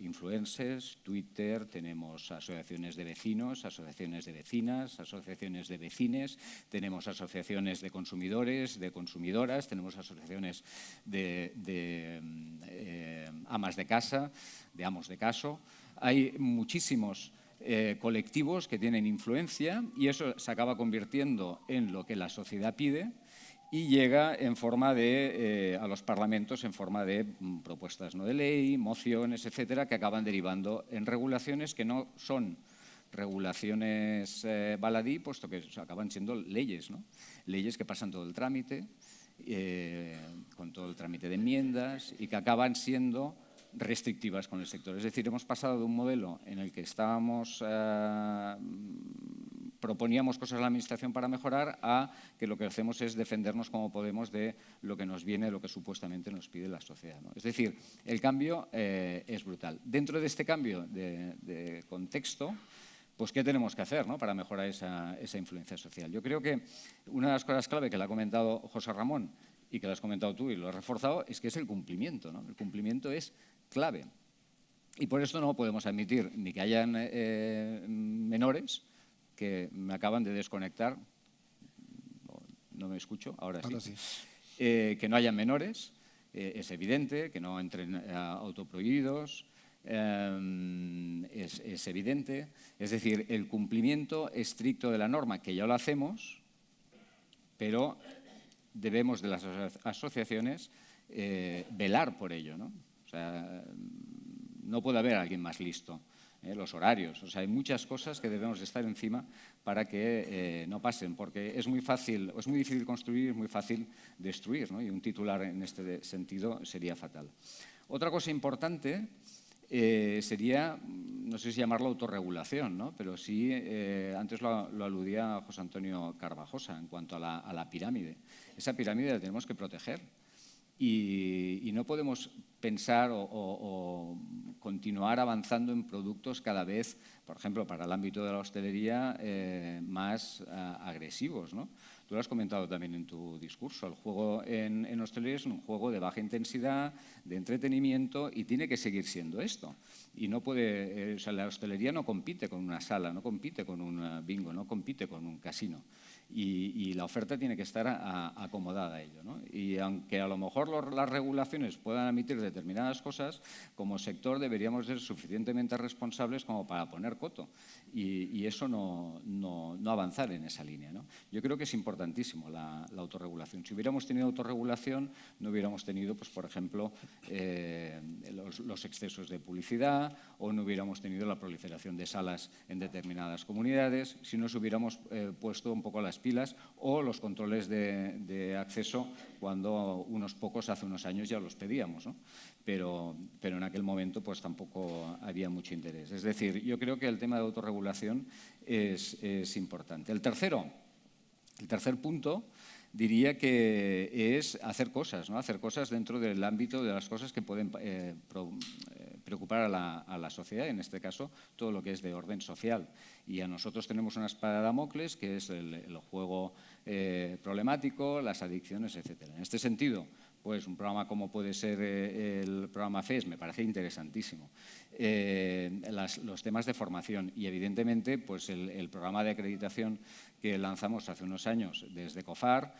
influencers, Twitter, tenemos asociaciones de vecinos, asociaciones de vecinas, asociaciones de vecines, tenemos asociaciones de consumidores, de consumidoras, tenemos asociaciones de amas de casa, de amos de caso. Hay muchísimos colectivos que tienen influencia y eso se acaba convirtiendo en lo que la sociedad pide y llega en forma a los parlamentos en forma de propuestas no de ley, mociones, etcétera, que acaban derivando en regulaciones que no son regulaciones baladí, puesto que acaban siendo leyes, ¿no? Leyes que pasan todo el trámite, con todo el trámite de enmiendas y que acaban siendo restrictivas con el sector. Es decir, hemos pasado de un modelo en el que proponíamos cosas a la Administración para mejorar a que lo que hacemos es defendernos como podemos de lo que nos viene, lo que supuestamente nos pide la sociedad, ¿no? Es decir, el cambio es brutal. Dentro de este cambio de contexto, pues ¿qué tenemos que hacer, ¿no?, para mejorar esa influencia social? Yo creo que una de las cosas clave que le ha comentado José Ramón y que lo has comentado tú y lo has reforzado es que es el cumplimiento, ¿no? El cumplimiento es clave. Y por esto no podemos admitir ni que hayan menores que me acaban de desconectar, no me escucho, ahora sí. Que no hayan menores, es evidente, que no entren autoprohibidos, es evidente. Es decir, el cumplimiento estricto de la norma, que ya lo hacemos, pero debemos de las asociaciones velar por ello, ¿no? O sea, no puede haber alguien más listo. Los horarios, o sea, hay muchas cosas que debemos estar encima para que no pasen, porque es muy difícil construir, es muy fácil destruir, ¿no? Y un titular en este sentido sería fatal. Otra cosa importante sería, no sé si llamarlo autorregulación, ¿no?, pero sí, antes lo aludía José Antonio Carvajosa en cuanto a la pirámide. Esa pirámide la tenemos que proteger. Y no podemos pensar o continuar avanzando en productos cada vez, por ejemplo, para el ámbito de la hostelería, más agresivos, ¿no? Tú lo has comentado también en tu discurso. El juego en hostelería es un juego de baja intensidad, de entretenimiento y tiene que seguir siendo esto. Y no puede, o sea, la hostelería no compite con una sala, no compite con un bingo, no compite con un casino. Y la oferta tiene que estar acomodada a ello, ¿no? Y aunque a lo mejor las regulaciones puedan admitir determinadas cosas, como sector deberíamos ser suficientemente responsables como para poner coto y eso no avanzar en esa línea, ¿no? Yo creo que es importantísimo la autorregulación. Si hubiéramos tenido autorregulación, no hubiéramos tenido, pues, por ejemplo, los excesos de publicidad o no hubiéramos tenido la proliferación de salas en determinadas comunidades, si nos hubiéramos puesto un poco las pilas o los controles de acceso cuando unos pocos hace unos años ya los pedíamos, ¿no? Pero en aquel momento pues tampoco había mucho interés. Es decir, yo creo que el tema de autorregulación es importante. El tercer punto diría que es hacer cosas, ¿no? Hacer cosas dentro del ámbito de las cosas que pueden preocupar a la sociedad, en este caso todo lo que es de orden social. Y a nosotros tenemos una espada de Damocles, que es el juego problemático, las adicciones, etcétera. En este sentido, pues un programa como puede ser el programa FES me parece interesantísimo. Los temas de formación y, evidentemente, pues el programa de acreditación que lanzamos hace unos años desde COFAR,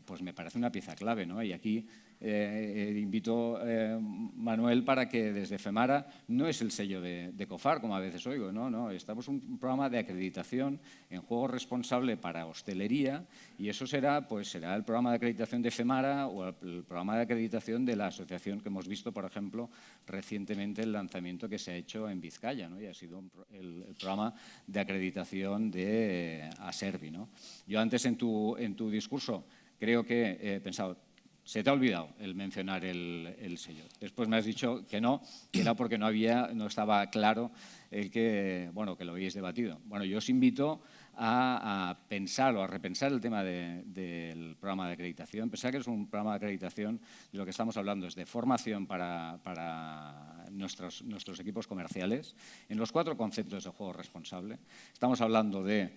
pues me parece una pieza clave, ¿no? Y aquí invito a Manuel para que desde FEMARA, no es el sello de COFAR, como a veces oigo, no, estamos en un programa de acreditación en juego responsable para hostelería y eso será el programa de acreditación de FEMARA o el programa de acreditación de la asociación que hemos visto, por ejemplo, recientemente el lanzamiento que se ha hecho en Vizcaya, ¿no? Y ha sido el programa de acreditación de Aservi, ¿no? Yo antes en tu discurso creo que he pensado, se te ha olvidado el mencionar el sello. Después me has dicho que no, que era porque no estaba claro que lo habéis debatido. Bueno, yo os invito a pensar o a repensar el tema del programa de acreditación. Pensar que es un programa de acreditación, de lo que estamos hablando es de formación para nuestros equipos comerciales en los 4 conceptos de juego responsable. Estamos hablando de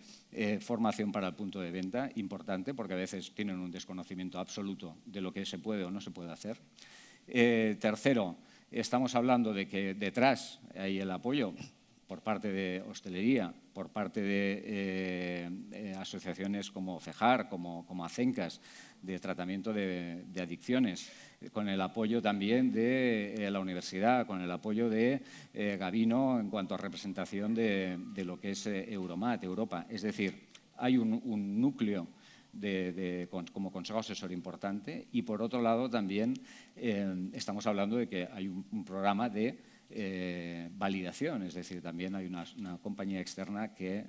formación para el punto de venta, importante, porque a veces tienen un desconocimiento absoluto de lo que se puede o no se puede hacer. Tercero, estamos hablando de que detrás hay el apoyo por parte de hostelería, por parte de asociaciones como FEJAR, como ACENCAS, de tratamiento de adicciones, con el apoyo también de la universidad, con el apoyo de Gabino en cuanto a representación de lo que es Euromat, Europa. Es decir, hay un núcleo como consejo asesor importante y, por otro lado, también estamos hablando de que hay un programa de validación, es decir, también hay una compañía externa que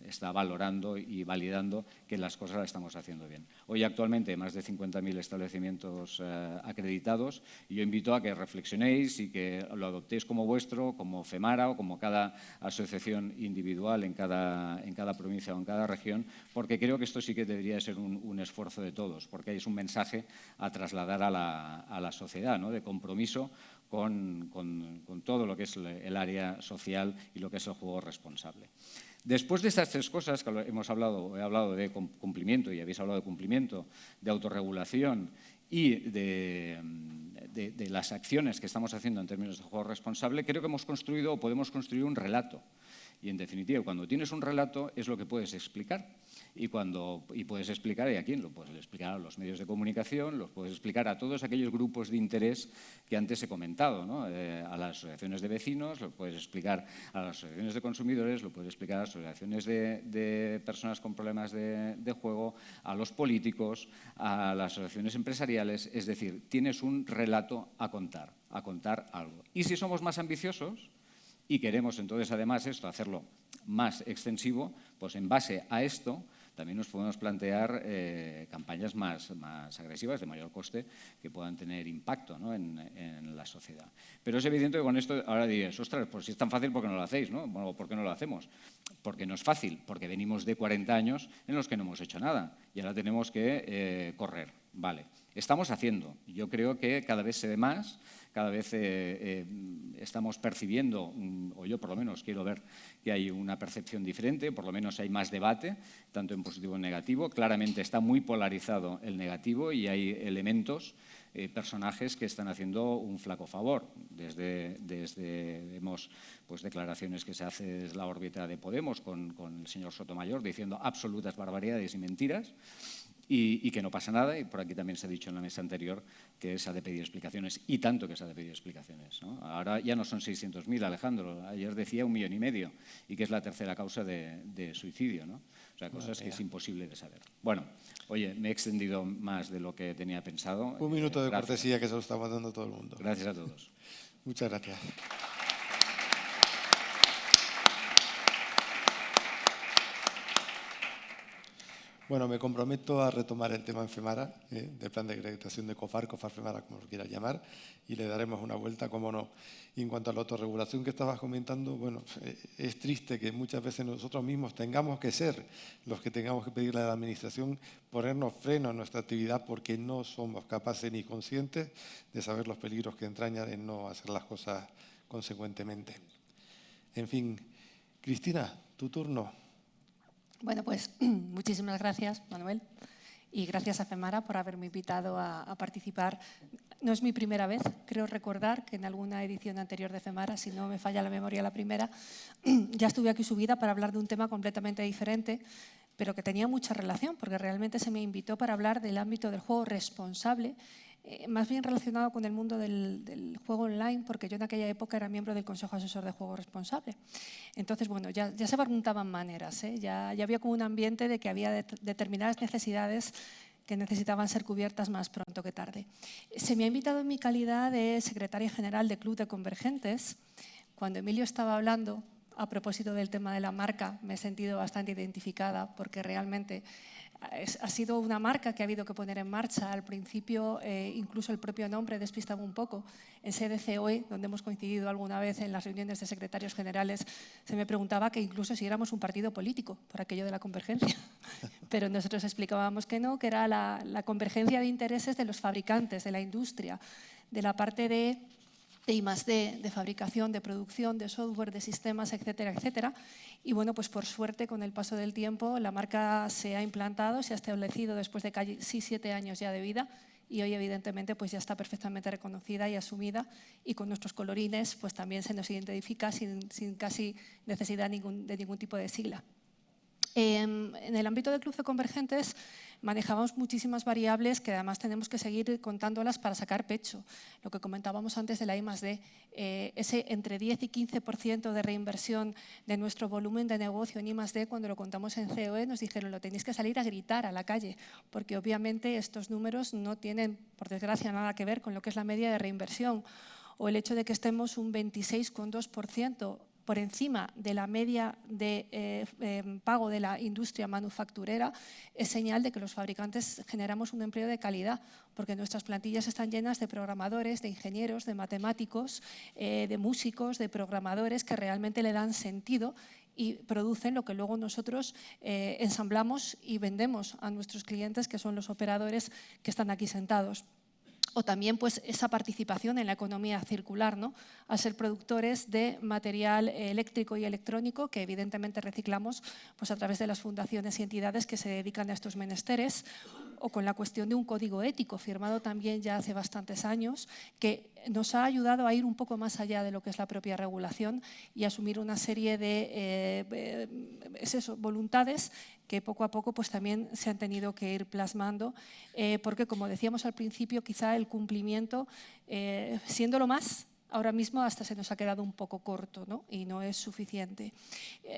está valorando y validando que las cosas las estamos haciendo bien. Hoy actualmente hay más de 50.000 establecimientos acreditados y yo invito a que reflexionéis y que lo adoptéis como vuestro, como FEMARA o como cada asociación individual en cada provincia o en cada región, porque creo que esto sí que debería ser un esfuerzo de todos, porque es un mensaje a trasladar a la sociedad, ¿no?, de compromiso con todo lo que es el área social y lo que es el juego responsable. Después de estas 3 cosas que he hablado de cumplimiento y habéis hablado de cumplimiento, de autorregulación y de las acciones que estamos haciendo en términos de juego responsable, creo que hemos construido o podemos construir un relato. Y, en definitiva, cuando tienes un relato es lo que puedes explicar. Y puedes explicar, ¿y a quién? Lo puedes explicar a los medios de comunicación, lo puedes explicar a todos aquellos grupos de interés que antes he comentado, ¿no? A las asociaciones de vecinos, lo puedes explicar a las asociaciones de consumidores, lo puedes explicar a las asociaciones de personas con problemas de juego, a los políticos, a las asociaciones empresariales. Es decir, tienes un relato a contar algo. Y si somos más ambiciosos y queremos entonces además hacerlo más extensivo, pues en base a esto también nos podemos plantear campañas más agresivas, de mayor coste, que puedan tener impacto, ¿no?, en la sociedad. Pero es evidente que con esto ahora diréis, ostras, pues si es tan fácil, ¿por qué no lo hacéis, no? Bueno, ¿por qué no lo hacemos? Porque no es fácil, porque venimos de 40 años en los que no hemos hecho nada y ahora tenemos que correr. Vale, estamos haciendo. Yo creo que cada vez se ve más, cada vez estamos percibiendo, o yo por lo menos quiero ver que hay una percepción diferente, por lo menos hay más debate, tanto en positivo como en negativo. Claramente está muy polarizado el negativo y hay elementos, personajes que están haciendo un flaco favor. Vemos pues, declaraciones que se hacen desde la órbita de Podemos con el señor Sotomayor diciendo absolutas barbaridades y mentiras. Y que no pasa nada, y por aquí también se ha dicho en la mesa anterior que se ha de pedir explicaciones, y tanto que se ha de pedir explicaciones, ¿no? Ahora ya no son 600.000, Alejandro, ayer decía 1,5 millones, y que es la tercera causa de suicidio, ¿no? O sea, cosas que es imposible de saber. Bueno, oye, me he extendido más de lo que tenía pensado. 1 minuto de cortesía que se lo estamos dando a todo el mundo. Gracias a todos. Muchas gracias. Bueno, me comprometo a retomar el tema en FEMARA, del plan de acreditación de COFAR FEMARA, como lo quieras llamar, y le daremos una vuelta, cómo no. Y en cuanto a la autorregulación que estabas comentando, bueno, es triste que muchas veces nosotros mismos tengamos que ser los que tengamos que pedirle a la Administración ponernos freno a nuestra actividad porque no somos capaces ni conscientes de saber los peligros que entraña de no hacer las cosas consecuentemente. En fin, Cristina, tu turno. Bueno, pues muchísimas gracias, Manuel, y gracias a FEMARA por haberme invitado a participar. No es mi primera vez, creo recordar que en alguna edición anterior de FEMARA, si no me falla la memoria la primera, ya estuve aquí subida para hablar de un tema completamente diferente, pero que tenía mucha relación, porque realmente se me invitó para hablar del ámbito del juego responsable, más bien relacionado con el mundo del juego online, porque yo en aquella época era miembro del Consejo Asesor de Juego Responsable. Entonces, bueno, ya se preguntaban maneras, ya había como un ambiente de que había determinadas necesidades que necesitaban ser cubiertas más pronto que tarde. Se me ha invitado en mi calidad de secretaria general de Club de Convergentes. Cuando Emilio estaba hablando a propósito del tema de la marca, me he sentido bastante identificada porque realmente ha sido una marca que ha habido que poner en marcha. Al principio, incluso el propio nombre despistaba un poco. En CDCOE, donde hemos coincidido alguna vez en las reuniones de secretarios generales, se me preguntaba que incluso si éramos un partido político, por aquello de la convergencia. Pero nosotros explicábamos que no, que era la convergencia de intereses de los fabricantes, de la industria, de la parte de I+D, de fabricación, de producción, de software, de sistemas, etcétera, etcétera. Y bueno, pues por suerte, con el paso del tiempo, la marca se ha implantado, se ha establecido después de casi 7 años ya de vida, y hoy evidentemente pues ya está perfectamente reconocida y asumida, y con nuestros colorines pues también se nos identifica sin casi necesidad de ningún tipo de sigla. En el ámbito del Club de Convergentes manejamos muchísimas variables que además tenemos que seguir contándolas para sacar pecho. Lo que comentábamos antes de la I+D, ese entre 10 y 15% de reinversión de nuestro volumen de negocio en I+D, cuando lo contamos en COE nos dijeron lo tenéis que salir a gritar a la calle, porque obviamente estos números no tienen, por desgracia, nada que ver con lo que es la media de reinversión, o el hecho de que estemos un 26,2% por encima de la media de pago de la industria manufacturera, es señal de que los fabricantes generamos un empleo de calidad, porque nuestras plantillas están llenas de programadores, de ingenieros, de matemáticos, de músicos, de programadores que realmente le dan sentido y producen lo que luego nosotros ensamblamos y vendemos a nuestros clientes, que son los operadores que están aquí sentados. O también pues, esa participación en la economía circular, ¿no? Al ser productores de material eléctrico y electrónico que evidentemente reciclamos pues, a través de las fundaciones y entidades que se dedican a estos menesteres, o con la cuestión de un código ético firmado también ya hace bastantes años, que nos ha ayudado a ir un poco más allá de lo que es la propia regulación y asumir una serie de voluntades que poco a poco pues, también se han tenido que ir plasmando, porque como decíamos al principio, quizá el cumplimiento, siendo lo más, ahora mismo hasta se nos ha quedado un poco corto, ¿no? Y no es suficiente.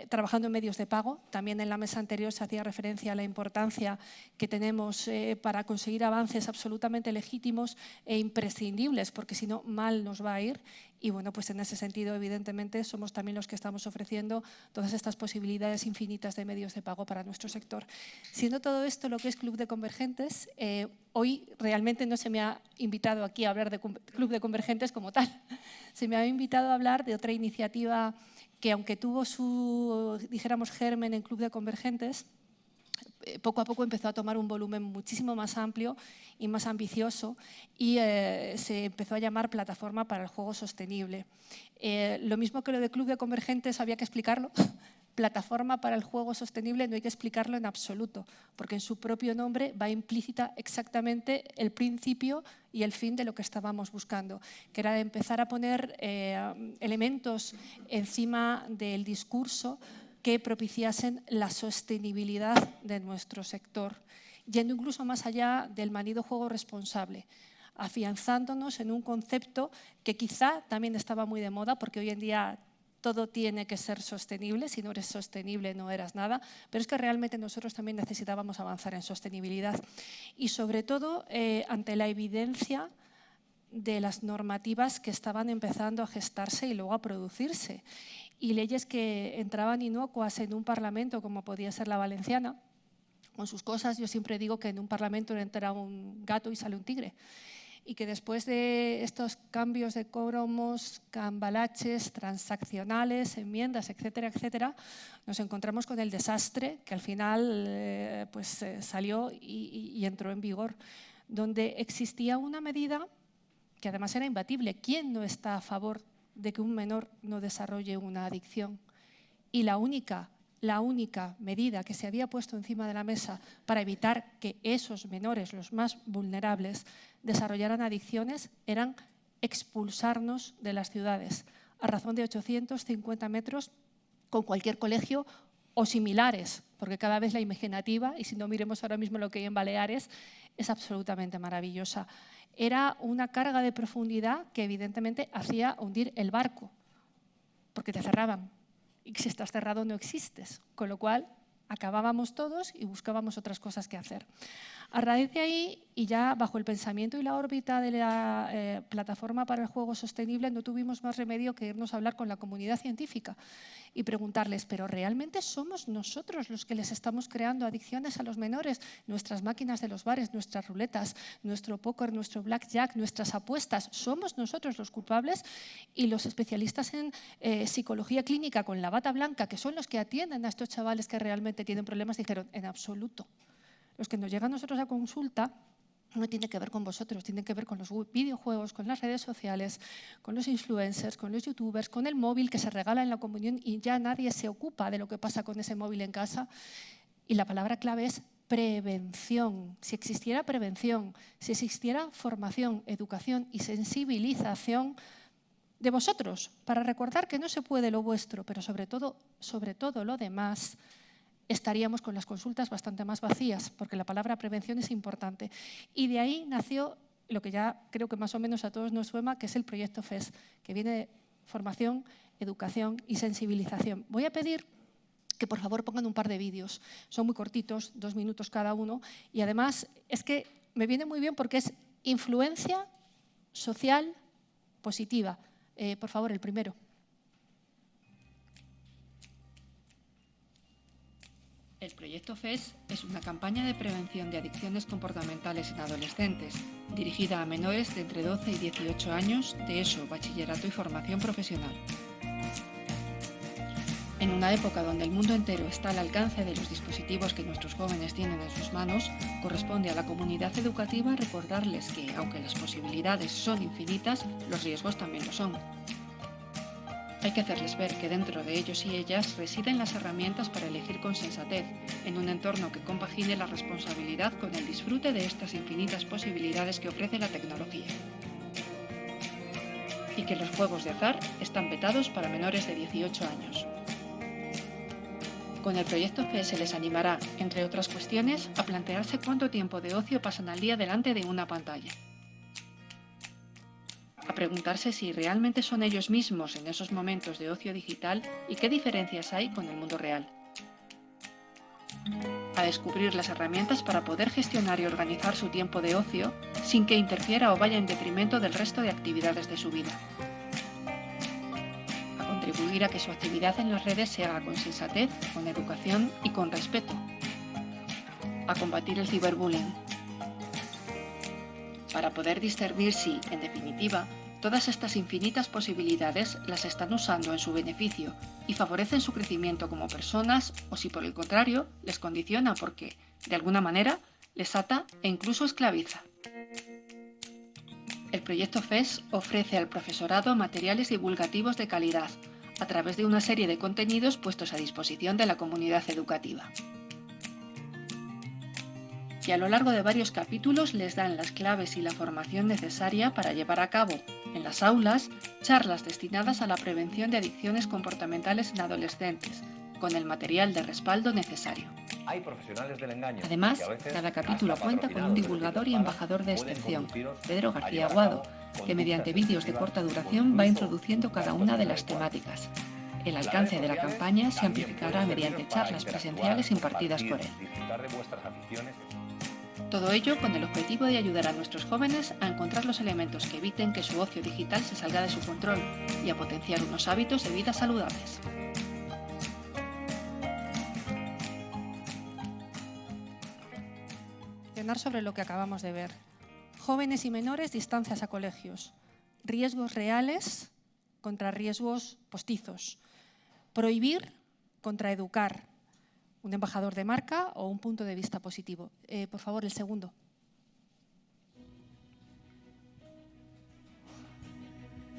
Trabajando en medios de pago, también en la mesa anterior se hacía referencia a la importancia que tenemos para conseguir avances absolutamente legítimos e imprescindibles, porque si no, mal nos va a ir. Y bueno, pues en ese sentido, evidentemente, somos también los que estamos ofreciendo todas estas posibilidades infinitas de medios de pago para nuestro sector. Siendo todo esto lo que es Club de Convergentes, hoy realmente no se me ha invitado aquí a hablar de Club de Convergentes como tal. Se me ha invitado a hablar de otra iniciativa que, aunque tuvo su, dijéramos, germen en Club de Convergentes, poco a poco empezó a tomar un volumen muchísimo más amplio y más ambicioso, y se empezó a llamar Plataforma para el Juego Sostenible. Lo mismo que lo de Club de Convergentes había que explicarlo. Plataforma para el Juego Sostenible no hay que explicarlo en absoluto, porque en su propio nombre va implícita exactamente el principio y el fin de lo que estábamos buscando, que era empezar a poner elementos encima del discurso que propiciasen la sostenibilidad de nuestro sector, yendo incluso más allá del manido juego responsable, afianzándonos en un concepto que quizá también estaba muy de moda, porque hoy en día todo tiene que ser sostenible, si no eres sostenible no eras nada, pero es que realmente nosotros también necesitábamos avanzar en sostenibilidad y sobre todo ante la evidencia de las normativas que estaban empezando a gestarse y luego a producirse, y leyes que entraban inocuas en un parlamento como podía ser la valenciana, con sus cosas. Yo siempre digo que en un parlamento entra un gato y sale un tigre, y que después de estos cambios de cromos, cambalaches, transaccionales, enmiendas, etcétera, etcétera, nos encontramos con el desastre que al final salió y entró en vigor, donde existía una medida que además era imbatible. ¿Quién no está a favor de que un menor no desarrolle una adicción? Y la única medida que se había puesto encima de la mesa para evitar que esos menores, los más vulnerables, desarrollaran adicciones, eran expulsarnos de las ciudades a razón de 850 metros con cualquier colegio o similares, porque cada vez la imaginativa, y si no miremos ahora mismo lo que hay en Baleares, es absolutamente maravillosa. Era una carga de profundidad que evidentemente hacía hundir el barco, porque te cerraban. Y si estás cerrado no existes, con lo cual acabábamos todos y buscábamos otras cosas que hacer. A raíz de ahí, y ya bajo el pensamiento y la órbita de la plataforma para el juego sostenible, no tuvimos más remedio que irnos a hablar con la comunidad científica y preguntarles, ¿pero realmente somos nosotros los que les estamos creando adicciones a los menores? Nuestras máquinas de los bares, nuestras ruletas, nuestro póker, nuestro blackjack, nuestras apuestas, ¿somos nosotros los culpables? Y los especialistas en psicología clínica con la bata blanca, que son los que atienden a estos chavales que realmente tienen problemas, dijeron, en absoluto. Los que nos llegan a nosotros a consulta no tiene que ver con vosotros, tiene que ver con los videojuegos, con las redes sociales, con los influencers, con los youtubers, con el móvil que se regala en la comunión y ya nadie se ocupa de lo que pasa con ese móvil en casa. Y la palabra clave es prevención. Si existiera prevención, si existiera formación, educación y sensibilización de vosotros para recordar que no se puede lo vuestro, pero sobre todo lo demás, estaríamos con las consultas bastante más vacías, porque la palabra prevención es importante. Y de ahí nació lo que ya creo que más o menos a todos nos suena, que es el proyecto FES, que viene de formación, educación y sensibilización. Voy a pedir que por favor pongan un par de vídeos. Son muy cortitos, 2 minutos cada uno, y además es que me viene muy bien porque es influencia social positiva. Por favor, el primero. El proyecto FES es una campaña de prevención de adicciones comportamentales en adolescentes, dirigida a menores de entre 12 y 18 años de ESO, bachillerato y formación profesional. En una época donde el mundo entero está al alcance de los dispositivos que nuestros jóvenes tienen en sus manos, corresponde a la comunidad educativa recordarles que, aunque las posibilidades son infinitas, los riesgos también lo son. Hay que hacerles ver que dentro de ellos y ellas residen las herramientas para elegir con sensatez, en un entorno que compagine la responsabilidad con el disfrute de estas infinitas posibilidades que ofrece la tecnología. Y que los juegos de azar están vetados para menores de 18 años. Con el proyecto FES se les animará, entre otras cuestiones, a plantearse cuánto tiempo de ocio pasan al día delante de una pantalla. A preguntarse si realmente son ellos mismos en esos momentos de ocio digital y qué diferencias hay con el mundo real. A descubrir las herramientas para poder gestionar y organizar su tiempo de ocio sin que interfiera o vaya en detrimento del resto de actividades de su vida. A contribuir a que su actividad en las redes se haga con sensatez, con educación y con respeto. A combatir el ciberbullying. Para poder discernir si, en definitiva, todas estas infinitas posibilidades las están usando en su beneficio y favorecen su crecimiento como personas o si por el contrario les condiciona porque, de alguna manera, les ata e incluso esclaviza. El proyecto FES ofrece al profesorado materiales divulgativos de calidad a través de una serie de contenidos puestos a disposición de la comunidad educativa. Y a lo largo de varios capítulos les dan las claves y la formación necesaria para llevar a cabo, en las aulas, charlas destinadas a la prevención de adicciones comportamentales en adolescentes, con el material de respaldo necesario. Hay profesionales del engaño. Además, cada capítulo cuenta con un divulgador y embajador de excepción, Pedro García Aguado, que mediante vídeos de corta duración va introduciendo cada una de las temáticas. El alcance de la campaña se amplificará mediante charlas presenciales impartidas por él. Todo ello con el objetivo de ayudar a nuestros jóvenes a encontrar los elementos que eviten que su ocio digital se salga de su control y a potenciar unos hábitos de vida saludables. Sobre lo que acabamos de ver. Jóvenes y menores, distancias a colegios. Riesgos reales contra riesgos postizos. Prohibir contra educar. Un embajador de marca o un punto de vista positivo. Por favor, el segundo.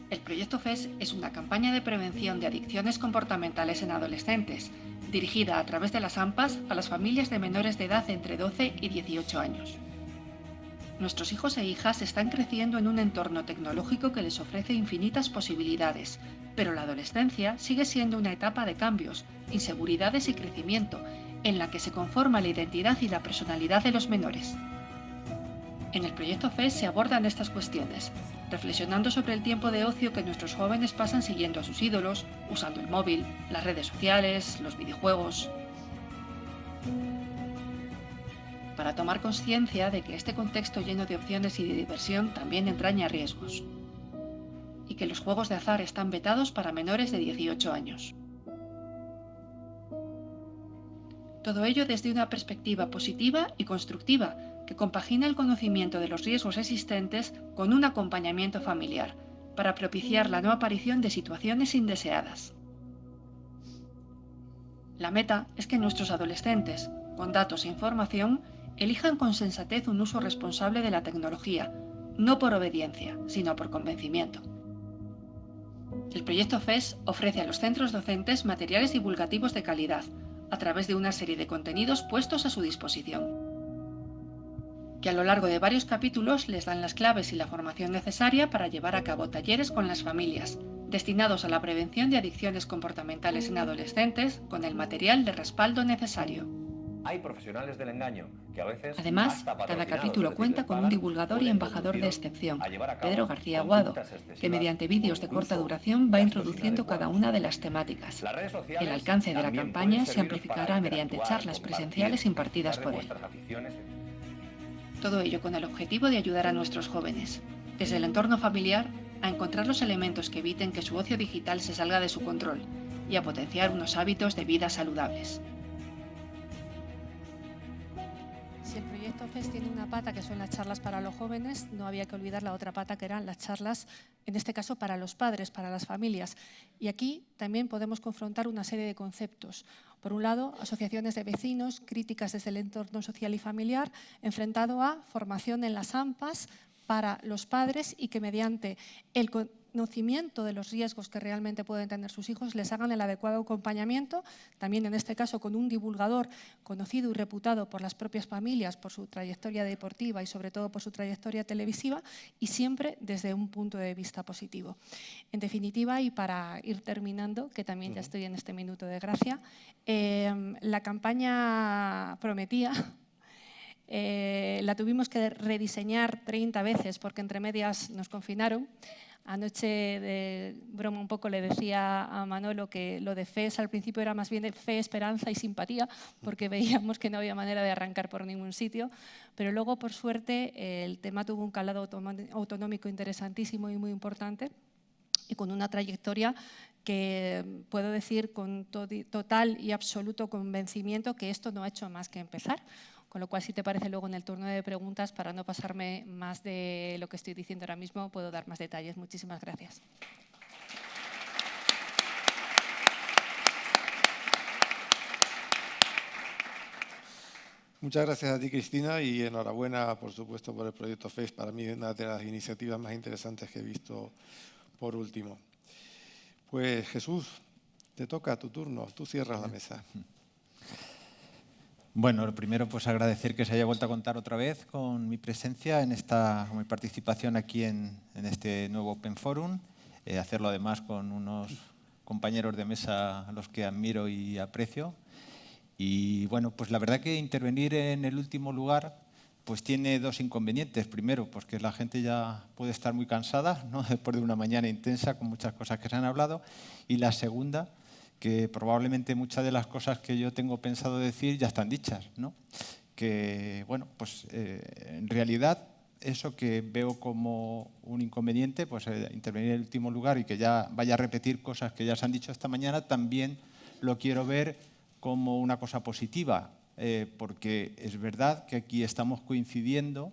El proyecto FES es una campaña de prevención de adicciones comportamentales en adolescentes, dirigida a través de las AMPAs a las familias de menores de edad entre 12 y 18 años. Nuestros hijos e hijas están creciendo en un entorno tecnológico que les ofrece infinitas posibilidades, pero la adolescencia sigue siendo una etapa de cambios, inseguridades y crecimiento, en la que se conforma la identidad y la personalidad de los menores. En el proyecto FES se abordan estas cuestiones, reflexionando sobre el tiempo de ocio que nuestros jóvenes pasan siguiendo a sus ídolos, usando el móvil, las redes sociales, los videojuegos. para tomar conciencia de que este contexto lleno de opciones y de diversión también entraña riesgos, y que los juegos de azar están vetados para menores de 18 años. Todo ello desde una perspectiva positiva y constructiva que compagina el conocimiento de los riesgos existentes con un acompañamiento familiar para propiciar la no aparición de situaciones indeseadas. La meta es que nuestros adolescentes, con datos e información, elijan con sensatez un uso responsable de la tecnología, no por obediencia, sino por convencimiento. El proyecto FES ofrece a los centros docentes materiales divulgativos de calidad, a través de una serie de contenidos puestos a su disposición, que a lo largo de varios capítulos les dan las claves y la formación necesaria para llevar a cabo talleres con las familias, destinados a la prevención de adicciones comportamentales en adolescentes, con el material de respaldo necesario. Hay profesionales del engaño que a veces... Además, cada capítulo cuenta con un divulgador y embajador de excepción, Pedro García Aguado, que mediante vídeos de corta duración va introduciendo cada una de las temáticas. El alcance de la campaña se amplificará mediante charlas presenciales impartidas por él. Todo ello con el objetivo de ayudar a nuestros jóvenes, desde el entorno familiar, a encontrar los elementos que eviten que su ocio digital se salga de su control y a potenciar unos hábitos de vida saludables. Si el proyecto FES tiene una pata que son las charlas para los jóvenes, no había que olvidar la otra pata que eran las charlas, en este caso para los padres, para las familias. Y aquí también podemos confrontar una serie de conceptos. Por un lado, asociaciones de vecinos, críticas desde el entorno social y familiar, enfrentado a formación en las AMPAs para los padres y que mediante el conocimiento de los riesgos que realmente pueden tener sus hijos les hagan el adecuado acompañamiento, también en este caso con un divulgador conocido y reputado por las propias familias, por su trayectoria deportiva y sobre todo por su trayectoria televisiva, y siempre desde un punto de vista positivo. En definitiva, y para ir terminando, que también ya estoy en este minuto de gracia, la campaña prometía. La tuvimos que rediseñar 30 veces porque entre medias nos confinaron. Anoche, de broma un poco, le decía a Manolo que lo de FES al principio era más bien de fe, esperanza y simpatía, porque veíamos que no había manera de arrancar por ningún sitio, pero luego, por suerte, el tema tuvo un calado autonómico interesantísimo y muy importante, y con una trayectoria que puedo decir con total y absoluto convencimiento que esto no ha hecho más que empezar. Con lo cual, si te parece, luego en el turno de preguntas, para no pasarme más de lo que estoy diciendo ahora mismo, puedo dar más detalles. Muchísimas gracias. Muchas gracias a ti, Cristina, y enhorabuena, por supuesto, por el proyecto FES. Para mí es una de las iniciativas más interesantes que he visto por último. Pues Jesús, te toca tu turno, tú cierras la mesa. Bueno, lo primero, pues agradecer que se haya vuelto a contar otra vez con mi presencia en mi participación aquí en este nuevo Open Forum. Hacerlo además con unos compañeros de mesa a los que admiro y aprecio. Y bueno, pues la verdad que intervenir en el último lugar pues tiene dos inconvenientes. Primero, pues que la gente ya puede estar muy cansada, ¿no? Después de una mañana intensa con muchas cosas que se han hablado. Y la segunda, que probablemente muchas de las cosas que yo tengo pensado decir ya están dichas, ¿no? Que, bueno, pues en realidad eso que veo como un inconveniente, pues intervenir en el último lugar y que ya vaya a repetir cosas que ya se han dicho esta mañana, también lo quiero ver como una cosa positiva, porque es verdad que aquí estamos coincidiendo,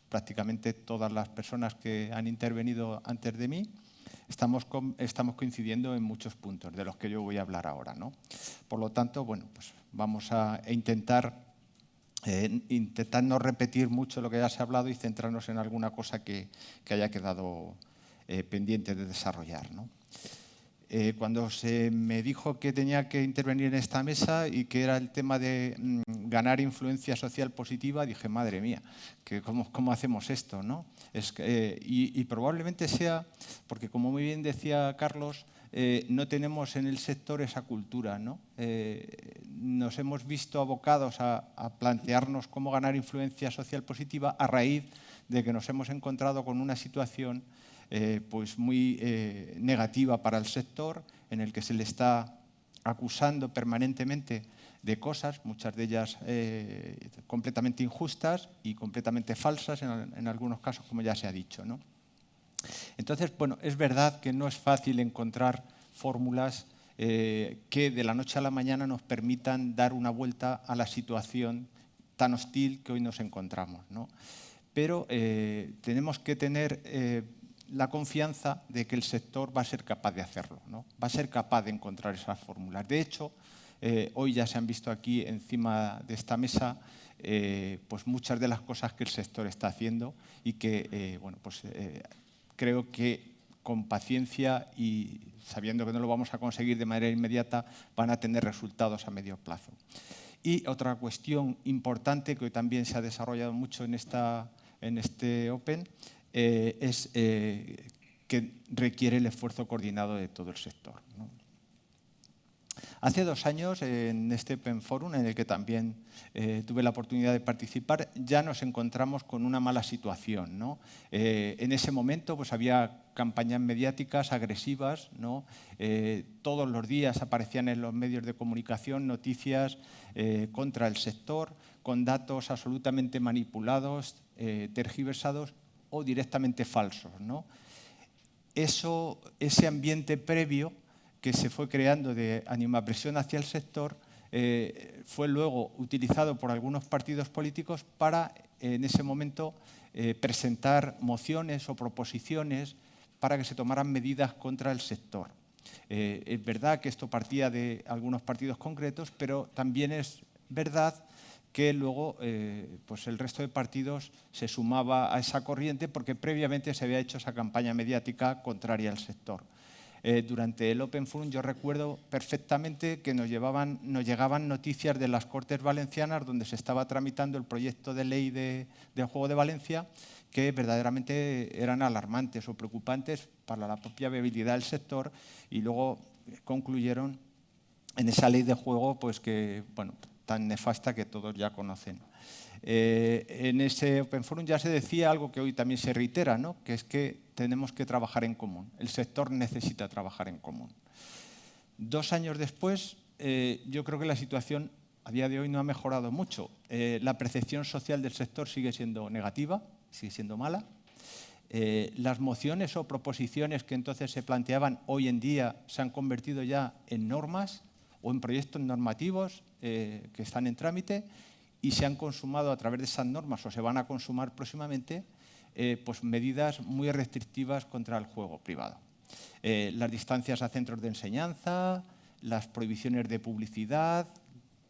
prácticamente todas las personas que han intervenido antes de mí, estamos coincidiendo en muchos puntos de los que yo voy a hablar ahora, ¿no? Por lo tanto, bueno, pues vamos a intentar no repetir mucho lo que ya se ha hablado y centrarnos en alguna cosa que haya quedado pendiente de desarrollar, ¿no? Cuando se me dijo que tenía que intervenir en esta mesa y que era el tema de ganar influencia social positiva, dije, madre mía, ¿cómo hacemos esto, ¿no? Y probablemente sea porque, como muy bien decía Carlos, no tenemos en el sector esa cultura, ¿no? Nos hemos visto abocados a plantearnos cómo ganar influencia social positiva a raíz de que nos hemos encontrado con una situación pues muy negativa para el sector, en el que se le está acusando permanentemente de cosas, muchas de ellas completamente injustas y completamente falsas en algunos casos, como ya se ha dicho, ¿no? Entonces, bueno, es verdad que no es fácil encontrar fórmulas que de la noche a la mañana nos permitan dar una vuelta a la situación tan hostil que hoy nos encontramos, ¿no? Pero tenemos que tener la confianza de que el sector va a ser capaz de hacerlo, ¿no? Va a ser capaz de encontrar esas fórmulas. De hecho, hoy ya se han visto aquí encima de esta mesa pues muchas de las cosas que el sector está haciendo y que bueno, pues, creo que con paciencia y sabiendo que no lo vamos a conseguir de manera inmediata, van a tener resultados a medio plazo. Y otra cuestión importante que hoy también se ha desarrollado mucho en este Open es que requiere el esfuerzo coordinado de todo el sector, ¿no? Hace 2 años, en este Open Forum, en el que también tuve la oportunidad de participar, ya nos encontramos con una mala situación, ¿no? En ese momento pues, había campañas mediáticas agresivas, ¿no? Todos los días aparecían en los medios de comunicación noticias contra el sector, con datos absolutamente manipulados, tergiversados o directamente falsos, ¿no? Ese ambiente previo que se fue creando de animadversión hacia el sector fue luego utilizado por algunos partidos políticos para, en ese momento, presentar mociones o proposiciones para que se tomaran medidas contra el sector. Es verdad que esto partía de algunos partidos concretos, pero también es verdad que luego pues el resto de partidos se sumaba a esa corriente porque previamente se había hecho esa campaña mediática contraria al sector. Durante el Open Forum yo recuerdo perfectamente que nos llegaban noticias de las Cortes Valencianas donde se estaba tramitando el proyecto de ley del juego de Valencia que verdaderamente eran alarmantes o preocupantes para la propia viabilidad del sector y luego concluyeron en esa ley de juego pues que, bueno, tan nefasta que todos ya conocen. En ese Open Forum ya se decía algo que hoy también se reitera, ¿no? Que es que tenemos que trabajar en común. El sector necesita trabajar en común. 2 años después, yo creo que la situación a día de hoy no ha mejorado mucho. La percepción social del sector sigue siendo negativa, sigue siendo mala. Las mociones o proposiciones que entonces se planteaban hoy en día se han convertido ya en normas o en proyectos normativos que están en trámite y se han consumado a través de esas normas o se van a consumar próximamente pues medidas muy restrictivas contra el juego privado. Las distancias a centros de enseñanza, las prohibiciones de publicidad,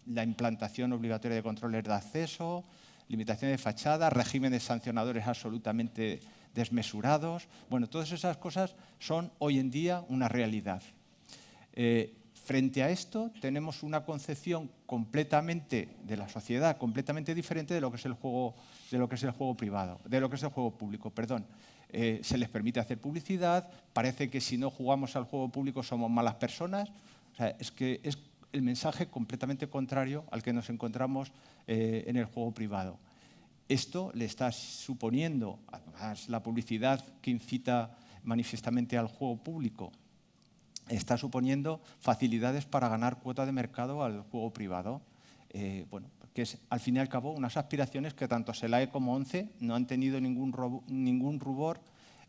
la implantación obligatoria de controles de acceso, limitación de fachada, regímenes sancionadores absolutamente desmesurados. Bueno, todas esas cosas son hoy en día una realidad. Frente a esto, tenemos una concepción completamente de la sociedad, completamente diferente de lo que es el juego, privado, de lo que es el juego público, perdón. Se les permite hacer publicidad, parece que si no jugamos al juego público somos malas personas. O sea, es que es el mensaje completamente contrario al que nos encontramos en el juego privado. Esto le está suponiendo, además, la publicidad que incita manifiestamente al juego público, está suponiendo facilidades para ganar cuota de mercado al juego privado. Bueno, que es, al fin y al cabo, unas aspiraciones que tanto SELAE como ONCE no han tenido ningún rubor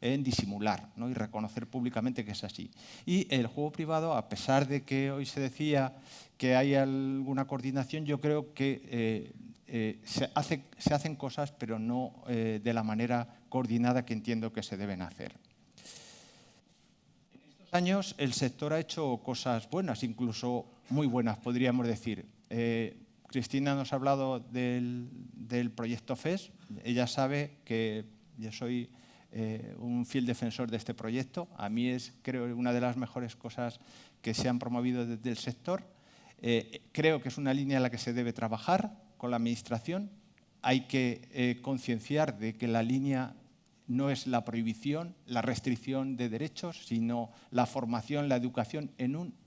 en disimular, ¿no? Y reconocer públicamente que es así. Y el juego privado, a pesar de que hoy se decía que hay alguna coordinación, yo creo que se hacen cosas, pero no de la manera coordinada que entiendo que se deben hacer. Años el sector ha hecho cosas buenas, incluso muy buenas, podríamos decir. Cristina nos ha hablado del proyecto FES. Ella sabe que yo soy un fiel defensor de este proyecto. A mí es, creo, una de las mejores cosas que se han promovido desde el sector. Creo que es una línea en la que se debe trabajar con la Administración. Hay que concienciar de que la línea no es la prohibición, la restricción de derechos, sino la formación, la educación,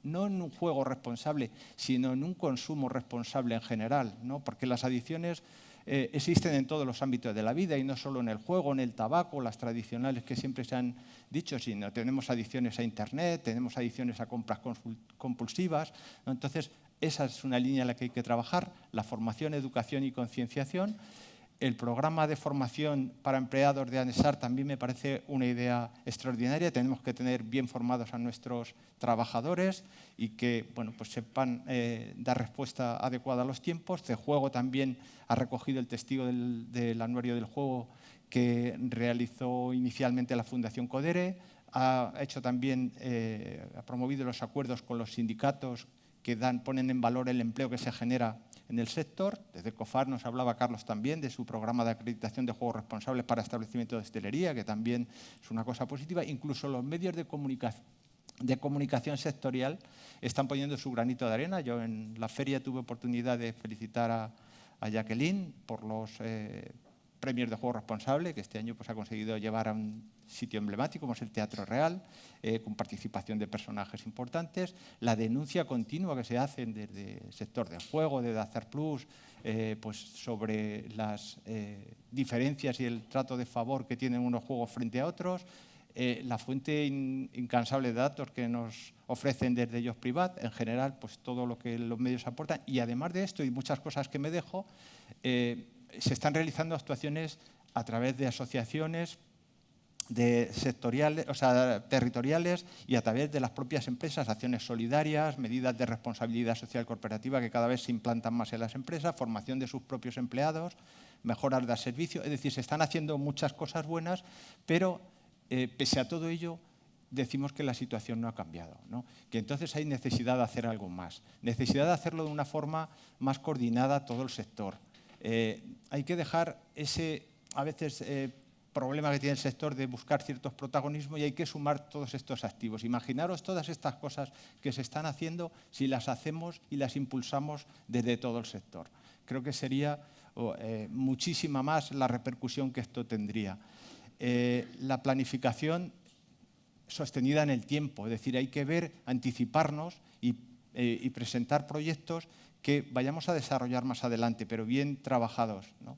no en un juego responsable, sino en un consumo responsable en general, ¿no? Porque las adicciones existen en todos los ámbitos de la vida y no solo en el juego, en el tabaco, las tradicionales que siempre se han dicho, sino tenemos adicciones a Internet, tenemos adicciones a compras compulsivas, ¿no? Entonces, esa es una línea en la que hay que trabajar, la formación, educación y concienciación. El programa de formación para empleados de ANESAR también me parece una idea extraordinaria. Tenemos que tener bien formados a nuestros trabajadores y que bueno, pues sepan dar respuesta adecuada a los tiempos. CEJuego también ha recogido el testigo del anuario del juego que realizó inicialmente la Fundación Codere. Ha hecho también, ha promovido los acuerdos con los sindicatos que ponen en valor el empleo que se genera en el sector. Desde COFAR nos hablaba Carlos también de su programa de acreditación de juegos responsables para establecimientos de hostelería, que también es una cosa positiva. Incluso los medios de comunicación sectorial están poniendo su granito de arena. Yo en la feria tuve oportunidad de felicitar a Jacqueline por los premios de juego responsable, que este año pues, ha conseguido llevar a un sitio emblemático como es el Teatro Real, con participación de personajes importantes. La denuncia continua que se hace desde el sector del juego, de Acer Plus, pues sobre las diferencias y el trato de favor que tienen unos juegos frente a otros. La fuente incansable de datos que nos ofrecen desde ellos Privat, en general, pues todo lo que los medios aportan. Y además de esto y muchas cosas que me dejo, se están realizando actuaciones a través de asociaciones sectoriales, o sea, territoriales y a través de las propias empresas, acciones solidarias, medidas de responsabilidad social corporativa que cada vez se implantan más en las empresas, formación de sus propios empleados, mejoras de servicio. Es decir, se están haciendo muchas cosas buenas, pero pese a todo ello, decimos que la situación no ha cambiado, ¿no? Que entonces hay necesidad de hacer algo más, necesidad de hacerlo de una forma más coordinada a todo el sector. Hay que dejar ese, a veces, problema que tiene el sector de buscar ciertos protagonismos y hay que sumar todos estos activos. Imaginaros todas estas cosas que se están haciendo si las hacemos y las impulsamos desde todo el sector. Creo que sería muchísima más la repercusión que esto tendría. La planificación sostenida en el tiempo, es decir, hay que ver, anticiparnos y presentar proyectos que vayamos a desarrollar más adelante, pero bien trabajados, ¿no?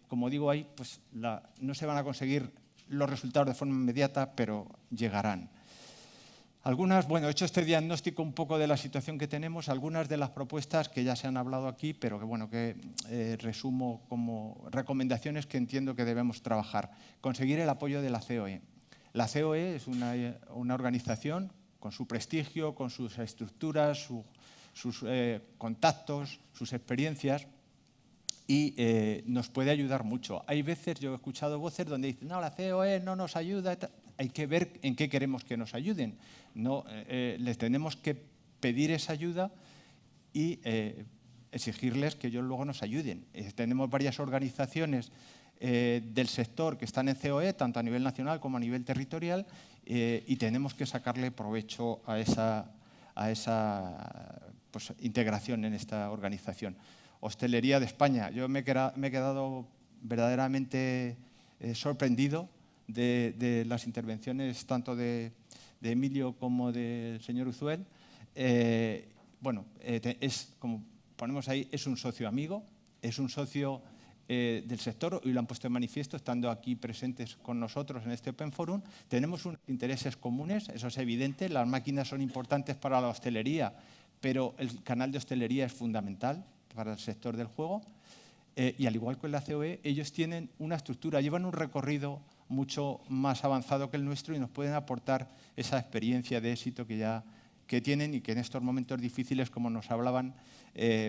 Como digo, ahí pues, no se van a conseguir los resultados de forma inmediata, pero llegarán. Algunas, bueno, he hecho este diagnóstico un poco de la situación que tenemos, algunas de las propuestas que ya se han hablado aquí, pero que, bueno, que resumo como recomendaciones que entiendo que debemos trabajar. Conseguir el apoyo de la COE. La COE es una organización con su prestigio, con sus estructuras, sus contactos, sus experiencias, y nos puede ayudar mucho. Hay veces, yo he escuchado voces donde dicen, no, la COE no nos ayuda. Hay que ver en qué queremos que nos ayuden. No, les tenemos que pedir esa ayuda y exigirles que ellos luego nos ayuden. Tenemos varias organizaciones del sector que están en COE, tanto a nivel nacional como a nivel territorial, y tenemos que sacarle provecho a esa pues, integración en esta organización. Hostelería de España. Yo me he quedado verdaderamente sorprendido de las intervenciones tanto de Emilio como del señor Uzuel. Bueno, como ponemos ahí, es un socio amigo, es un socio del sector y lo han puesto en manifiesto estando aquí presentes con nosotros en este Open Forum. Tenemos unos intereses comunes, eso es evidente. Las máquinas son importantes para la hostelería, pero el canal de hostelería es fundamental para el sector del juego. Y al igual que la COE, ellos tienen una estructura, llevan un recorrido mucho más avanzado que el nuestro y nos pueden aportar esa experiencia de éxito que tienen y que en estos momentos difíciles, como nos hablaban,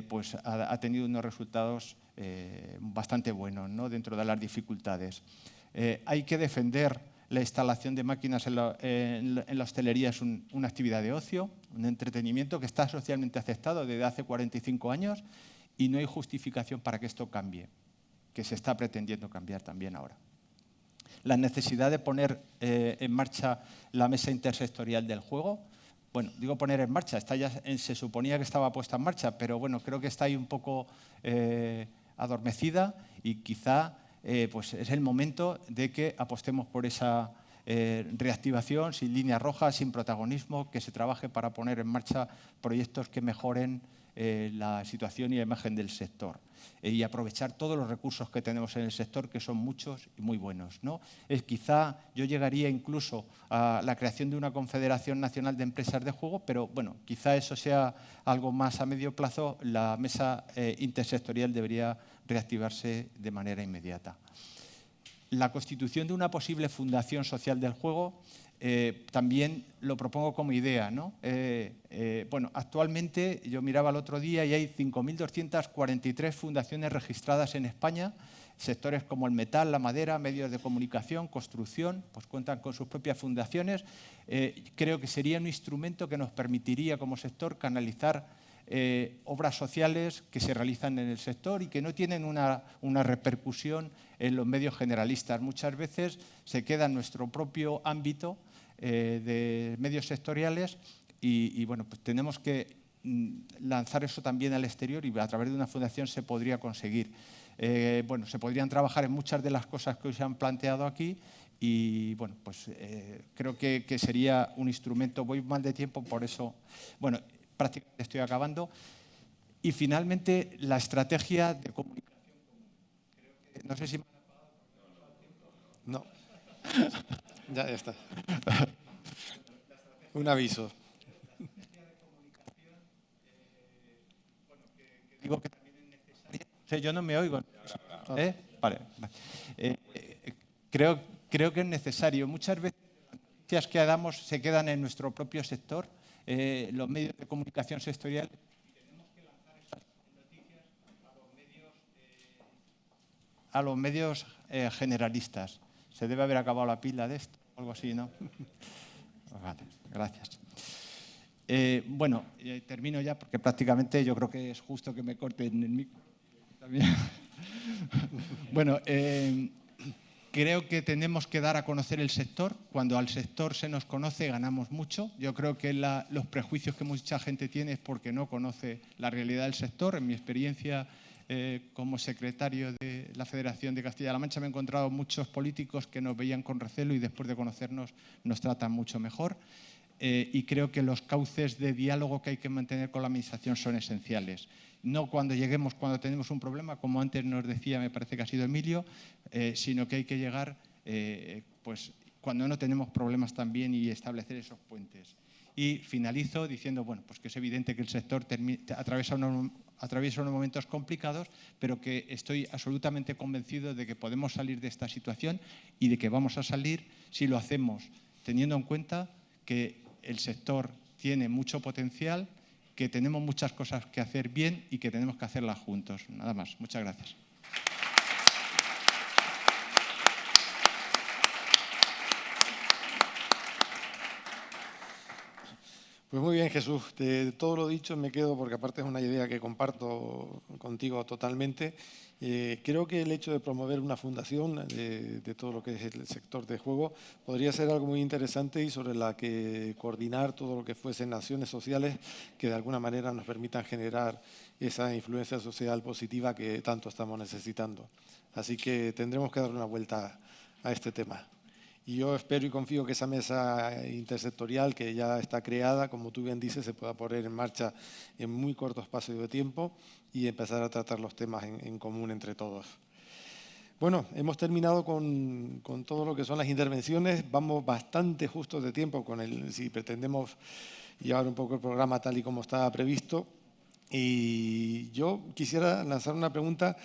pues ha tenido unos resultados bastante buenos, ¿no? Dentro de las dificultades. Hay que defender la instalación de máquinas en la hostelería, es una actividad de ocio, un entretenimiento que está socialmente aceptado desde hace 45 años y no hay justificación para que esto cambie, que se está pretendiendo cambiar también ahora. La necesidad de poner en marcha la mesa intersectorial del juego. Bueno, digo poner en marcha, se suponía que estaba puesta en marcha, pero bueno, creo que está ahí un poco adormecida y quizá pues es el momento de que apostemos por esa reactivación sin líneas rojas, sin protagonismo, que se trabaje para poner en marcha proyectos que mejoren la situación y la imagen del sector y aprovechar todos los recursos que tenemos en el sector, que son muchos y muy buenos, ¿no? Quizá yo llegaría incluso a la creación de una Confederación Nacional de Empresas de Juego, pero bueno, quizá eso sea algo más a medio plazo. La mesa intersectorial debería reactivarse de manera inmediata. La constitución de una posible fundación social del juego también lo propongo como idea, ¿no? Bueno, actualmente yo miraba el otro día y hay 5.243 fundaciones registradas en España. Sectores como el metal, la madera, medios de comunicación, construcción, pues cuentan con sus propias fundaciones. Creo que sería un instrumento que nos permitiría como sector canalizar obras sociales que se realizan en el sector y que no tienen una repercusión en los medios generalistas. Muchas veces se queda en nuestro propio ámbito de medios sectoriales y bueno, pues tenemos que lanzar eso también al exterior y a través de una fundación se podría conseguir. Bueno, se podrían trabajar en muchas de las cosas que hoy se han planteado aquí y bueno, pues creo que sería un instrumento. Voy mal de tiempo, por eso, bueno, prácticamente estoy acabando. Y finalmente, la estrategia de comunicación. No sé si... No. Ya está. Un aviso. Digo que también es necesaria. O sea, yo no me oigo. Vale. Creo que es necesario. Muchas veces las noticias que damos se quedan en nuestro propio sector, los medios de comunicación sectoriales, y tenemos que lanzar estas noticias a los medios generalistas. Se debe haber acabado la pila de esto, o algo así, ¿no? Vale, gracias. Bueno, termino ya porque prácticamente yo creo que es justo que me corten el micro. También. Bueno, creo que tenemos que dar a conocer el sector. Cuando al sector se nos conoce, ganamos mucho. Yo creo que los prejuicios que mucha gente tiene es porque no conoce la realidad del sector. En mi experiencia como secretario de la Federación de Castilla-La Mancha me he encontrado muchos políticos que nos veían con recelo y después de conocernos nos tratan mucho mejor. Y creo que los cauces de diálogo que hay que mantener con la Administración son esenciales. No cuando lleguemos, cuando tenemos un problema, como antes nos decía, me parece que ha sido Emilio, sino que hay que llegar pues, cuando no tenemos problemas también y establecer esos puentes. Y finalizo diciendo bueno, pues que es evidente que el sector atraviesa unos momentos complicados, pero que estoy absolutamente convencido de que podemos salir de esta situación y de que vamos a salir si lo hacemos teniendo en cuenta que el sector tiene mucho potencial, que tenemos muchas cosas que hacer bien y que tenemos que hacerlas juntos. Nada más. Muchas gracias. Pues muy bien, Jesús. De todo lo dicho me quedo porque aparte es una idea que comparto contigo totalmente. Creo que el hecho de promover una fundación de todo lo que es el sector de juego podría ser algo muy interesante y sobre la que coordinar todo lo que fuesen acciones sociales que de alguna manera nos permitan generar esa influencia social positiva que tanto estamos necesitando. Así que tendremos que darle una vuelta a este tema. Y yo espero y confío que esa mesa intersectorial que ya está creada, como tú bien dices, se pueda poner en marcha en muy corto espacio de tiempo y empezar a tratar los temas en común entre todos. Bueno, hemos terminado con todo lo que son las intervenciones. Vamos bastante justos de tiempo si pretendemos llevar un poco el programa tal y como estaba previsto. Y yo quisiera lanzar una pregunta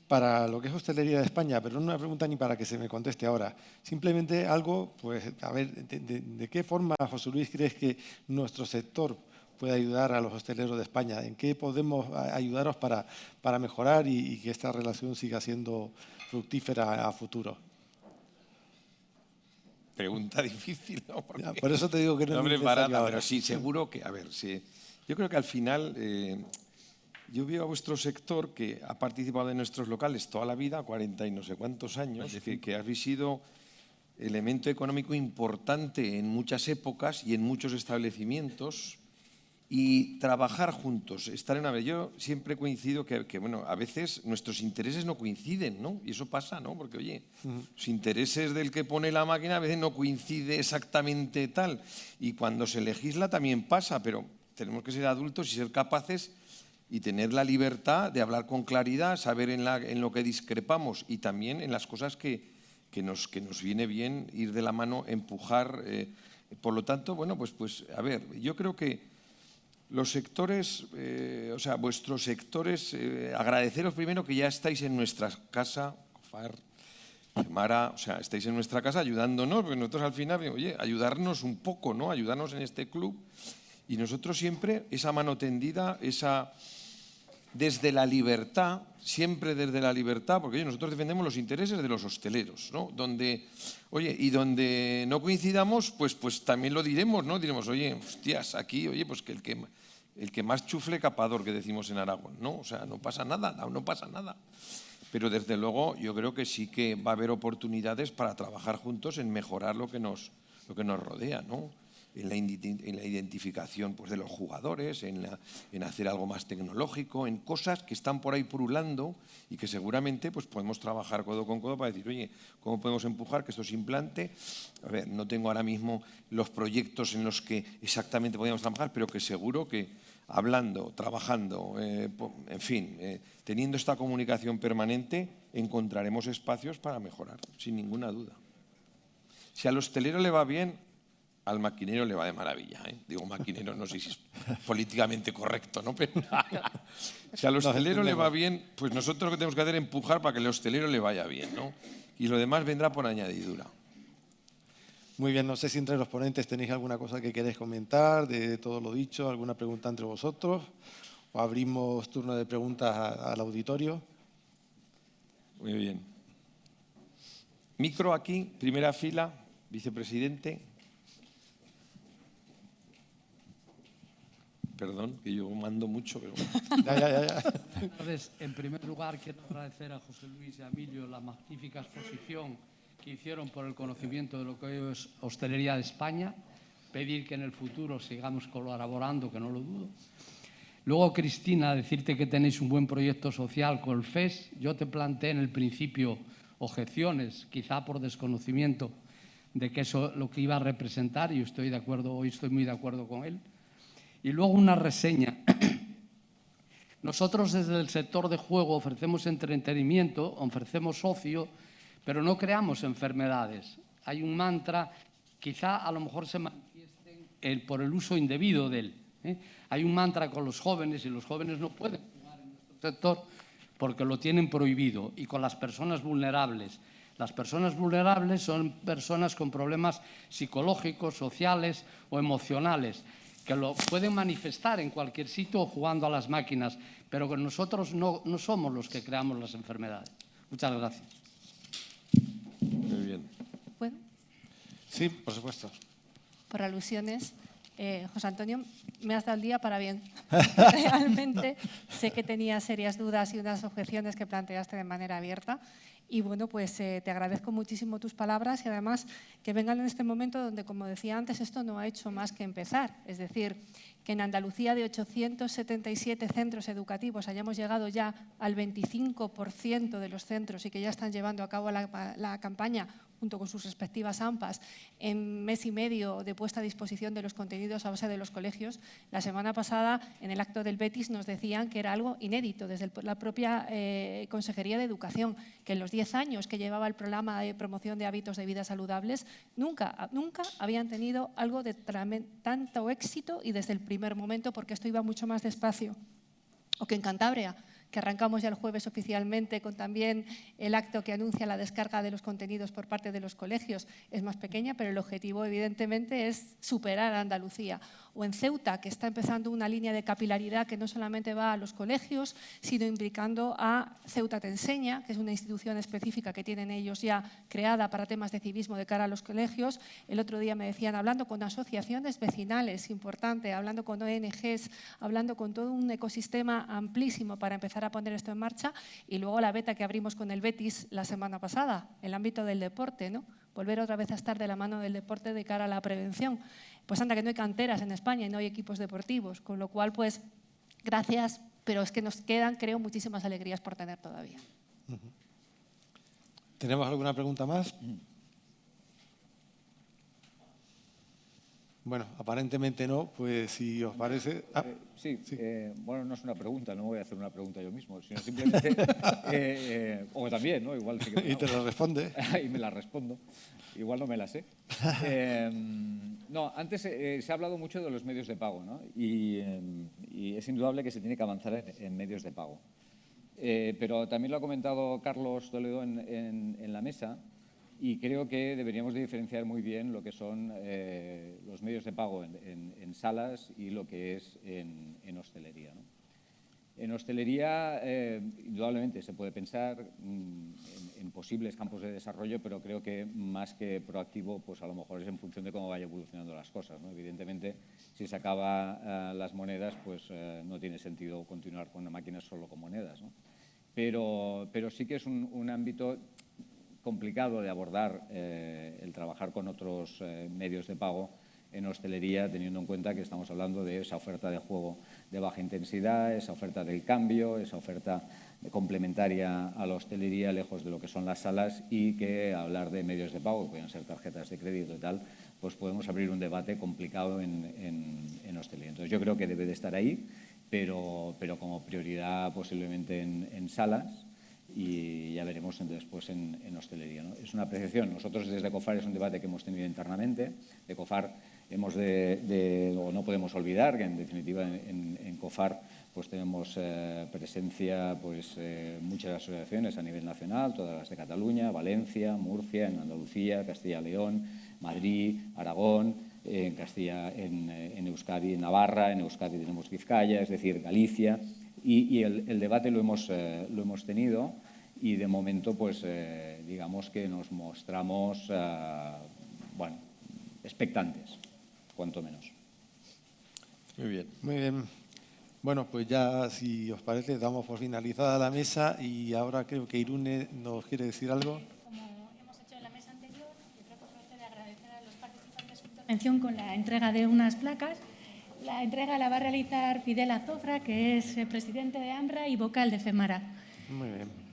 para lo que es Hostelería de España, pero no una pregunta ni para que se me conteste ahora. Simplemente algo, pues, a ver, ¿de qué forma, José Luis, crees que nuestro sector puede ayudar a los hosteleros de España? ¿En qué podemos ayudaros para mejorar y que esta relación siga siendo fructífera a futuro? Pregunta difícil, ¿no? Ya, por eso te digo que no es barata, pero sí, seguro que, a ver, sí. Yo creo que al final... yo veo a vuestro sector que ha participado en nuestros locales toda la vida, 40 y no sé cuántos años, que habéis sido elemento económico importante en muchas épocas y en muchos establecimientos y trabajar juntos, estar en una... Yo siempre coincido que bueno, a veces nuestros intereses no coinciden, ¿no? Y eso pasa, ¿no? Porque, oye, los intereses del que pone la máquina a veces no coincide exactamente tal. Y cuando se legisla también pasa, pero tenemos que ser adultos y ser capaces y tener la libertad de hablar con claridad, saber en lo que discrepamos y también en las cosas que nos viene bien ir de la mano, empujar. Por lo tanto, bueno, pues a ver, yo creo que los sectores, o sea, vuestros sectores, agradeceros primero que ya estáis en nuestra casa, COFAR, FEMARA, o sea, estáis en nuestra casa ayudándonos, porque nosotros al final, oye, ayudarnos un poco, ¿no? Ayudarnos en este club. Y nosotros siempre, esa mano tendida, desde la libertad, siempre desde la libertad, porque oye, nosotros defendemos los intereses de los hosteleros, ¿no? Y donde no coincidamos, pues también lo diremos, ¿no? Diremos, oye, hostias, aquí, oye, pues que el que más chufle capador, que decimos en Aragón, ¿no? O sea, no pasa nada, no pasa nada. Pero desde luego yo creo que sí que va a haber oportunidades para trabajar juntos en mejorar lo que nos rodea, ¿no? En la identificación pues, de los jugadores, en hacer algo más tecnológico, en cosas que están por ahí pululando y que seguramente pues, podemos trabajar codo con codo para decir, oye, ¿cómo podemos empujar que esto se implante? A ver, no tengo ahora mismo los proyectos en los que exactamente podríamos trabajar, pero que seguro que hablando, trabajando, en fin, teniendo esta comunicación permanente, encontraremos espacios para mejorar, sin ninguna duda. Si al hostelero le va bien, al maquinero le va de maravilla. Digo maquinero, no sé si es políticamente correcto, ¿no? Pero si al hostelero le va bien, pues nosotros lo que tenemos que hacer es empujar para que el hostelero le vaya bien, ¿no? Y lo demás vendrá por añadidura. Muy bien, no sé si entre los ponentes tenéis alguna cosa que queréis comentar de todo lo dicho, alguna pregunta entre vosotros, o abrimos turno de preguntas al auditorio. Muy bien. Micro aquí, primera fila, vicepresidente. Perdón, que yo mando mucho, pero... Ya. Entonces, en primer lugar, quiero agradecer a José Luis y a Emilio la magnífica exposición que hicieron por el conocimiento de lo que es hostelería de España. Pedir que en el futuro sigamos colaborando, que no lo dudo. Luego, Cristina, decirte que tenéis un buen proyecto social con el FES. Yo te planteé en el principio objeciones, quizá por desconocimiento de que eso lo que iba a representar, y estoy de acuerdo, hoy estoy muy de acuerdo con él. Y luego una reseña. Nosotros desde el sector de juego ofrecemos entretenimiento, ofrecemos ocio, pero no creamos enfermedades. Hay un mantra, quizá a lo mejor se manifiesten por el uso indebido de él. Hay un mantra con los jóvenes y los jóvenes no pueden jugar en nuestro sector porque lo tienen prohibido, y con las personas vulnerables. Las personas vulnerables son personas con problemas psicológicos, sociales o emocionales, que lo pueden manifestar en cualquier sitio jugando a las máquinas, pero que nosotros no somos los que creamos las enfermedades. Muchas gracias. Muy bien. ¿Puedo? Sí, por supuesto. Por alusiones, José Antonio, me has dado el día para bien. Realmente sé que tenía serias dudas y unas objeciones que planteaste de manera abierta. Y bueno, pues te agradezco muchísimo tus palabras y además que vengan en este momento donde, como decía antes, esto no ha hecho más que empezar. Es decir, que en Andalucía de 877 centros educativos hayamos llegado ya al 25% de los centros y que ya están llevando a cabo la campaña junto con sus respectivas AMPAs, en mes y medio de puesta a disposición de los contenidos a base de los colegios. La semana pasada, en el acto del Betis, nos decían que era algo inédito desde la propia Consejería de Educación, que en los 10 años que llevaba el programa de promoción de hábitos de vida saludables, nunca habían tenido algo de tanto éxito y desde el primer momento, porque esto iba mucho más despacio. O que en Cantabria, que arrancamos ya el jueves oficialmente con también el acto que anuncia la descarga de los contenidos por parte de los colegios. Es más pequeña, pero el objetivo evidentemente es superar a Andalucía. O en Ceuta, que está empezando una línea de capilaridad que no solamente va a los colegios, sino implicando a Ceuta Te Enseña, que es una institución específica que tienen ellos ya creada para temas de civismo de cara a los colegios. El otro día me decían, hablando con asociaciones vecinales, importante, hablando con ONGs, hablando con todo un ecosistema amplísimo para empezar a poner esto en marcha. Y luego la beta que abrimos con el Betis la semana pasada, el ámbito del deporte, ¿no? Volver otra vez a estar de la mano del deporte de cara a la prevención. Pues anda, que no hay canteras en España y no hay equipos deportivos, con lo cual, pues, gracias, pero es que nos quedan, creo, muchísimas alegrías por tener todavía. ¿Tenemos alguna pregunta más? Bueno, aparentemente no, pues si os parece... Sí. Bueno, no es una pregunta, no voy a hacer una pregunta yo mismo, sino simplemente... o también, ¿no? Igual sí que y te la responde. Y me la respondo. Igual no me la sé. No, antes se ha hablado mucho de los medios de pago, ¿no? Y es indudable que se tiene que avanzar en medios de pago. Pero también lo ha comentado Carlos Toledo en la mesa, y creo que deberíamos de diferenciar muy bien lo que son los medios de pago en salas y lo que es en hostelería, ¿no? En hostelería, indudablemente, se puede pensar en posibles campos de desarrollo, pero creo que más que proactivo, pues a lo mejor es en función de cómo vaya evolucionando las cosas, ¿no? Evidentemente, si se acaban las monedas, pues no tiene sentido continuar con máquinas solo con monedas, ¿no? Pero sí que es un ámbito complicado de abordar el trabajar con otros medios de pago en hostelería, teniendo en cuenta que estamos hablando de esa oferta de juego de baja intensidad, esa oferta del cambio, esa oferta complementaria a la hostelería, lejos de lo que son las salas, y que hablar de medios de pago, que pueden ser tarjetas de crédito y tal, pues podemos abrir un debate complicado en hostelería. Entonces yo creo que debe de estar ahí, pero como prioridad posiblemente en salas, y ya veremos después en hostelería, ¿no? Es una apreciación. Nosotros desde COFAR es un debate que hemos tenido internamente. De COFAR no podemos olvidar que en definitiva en COFAR pues tenemos presencia muchas asociaciones a nivel nacional, todas las de Cataluña, Valencia, Murcia, en Andalucía, Castilla y León, Madrid, Aragón, en Castilla, en Euskadi, en Navarra, en Euskadi tenemos Vizcaya, es decir, Galicia, y el debate lo hemos tenido, y de momento pues digamos que nos mostramos expectantes, cuanto menos. Muy bien. Muy bien. Bueno, pues ya, si os parece, damos por finalizada la mesa, y ahora creo que Irune nos quiere decir algo. Como hemos hecho en la mesa anterior, yo creo que procede agradecer a los participantes su intervención con la entrega de unas placas. La entrega la va a realizar Fidel Azofra, que es presidente de AMRA y vocal de FEMARA. Muy bien.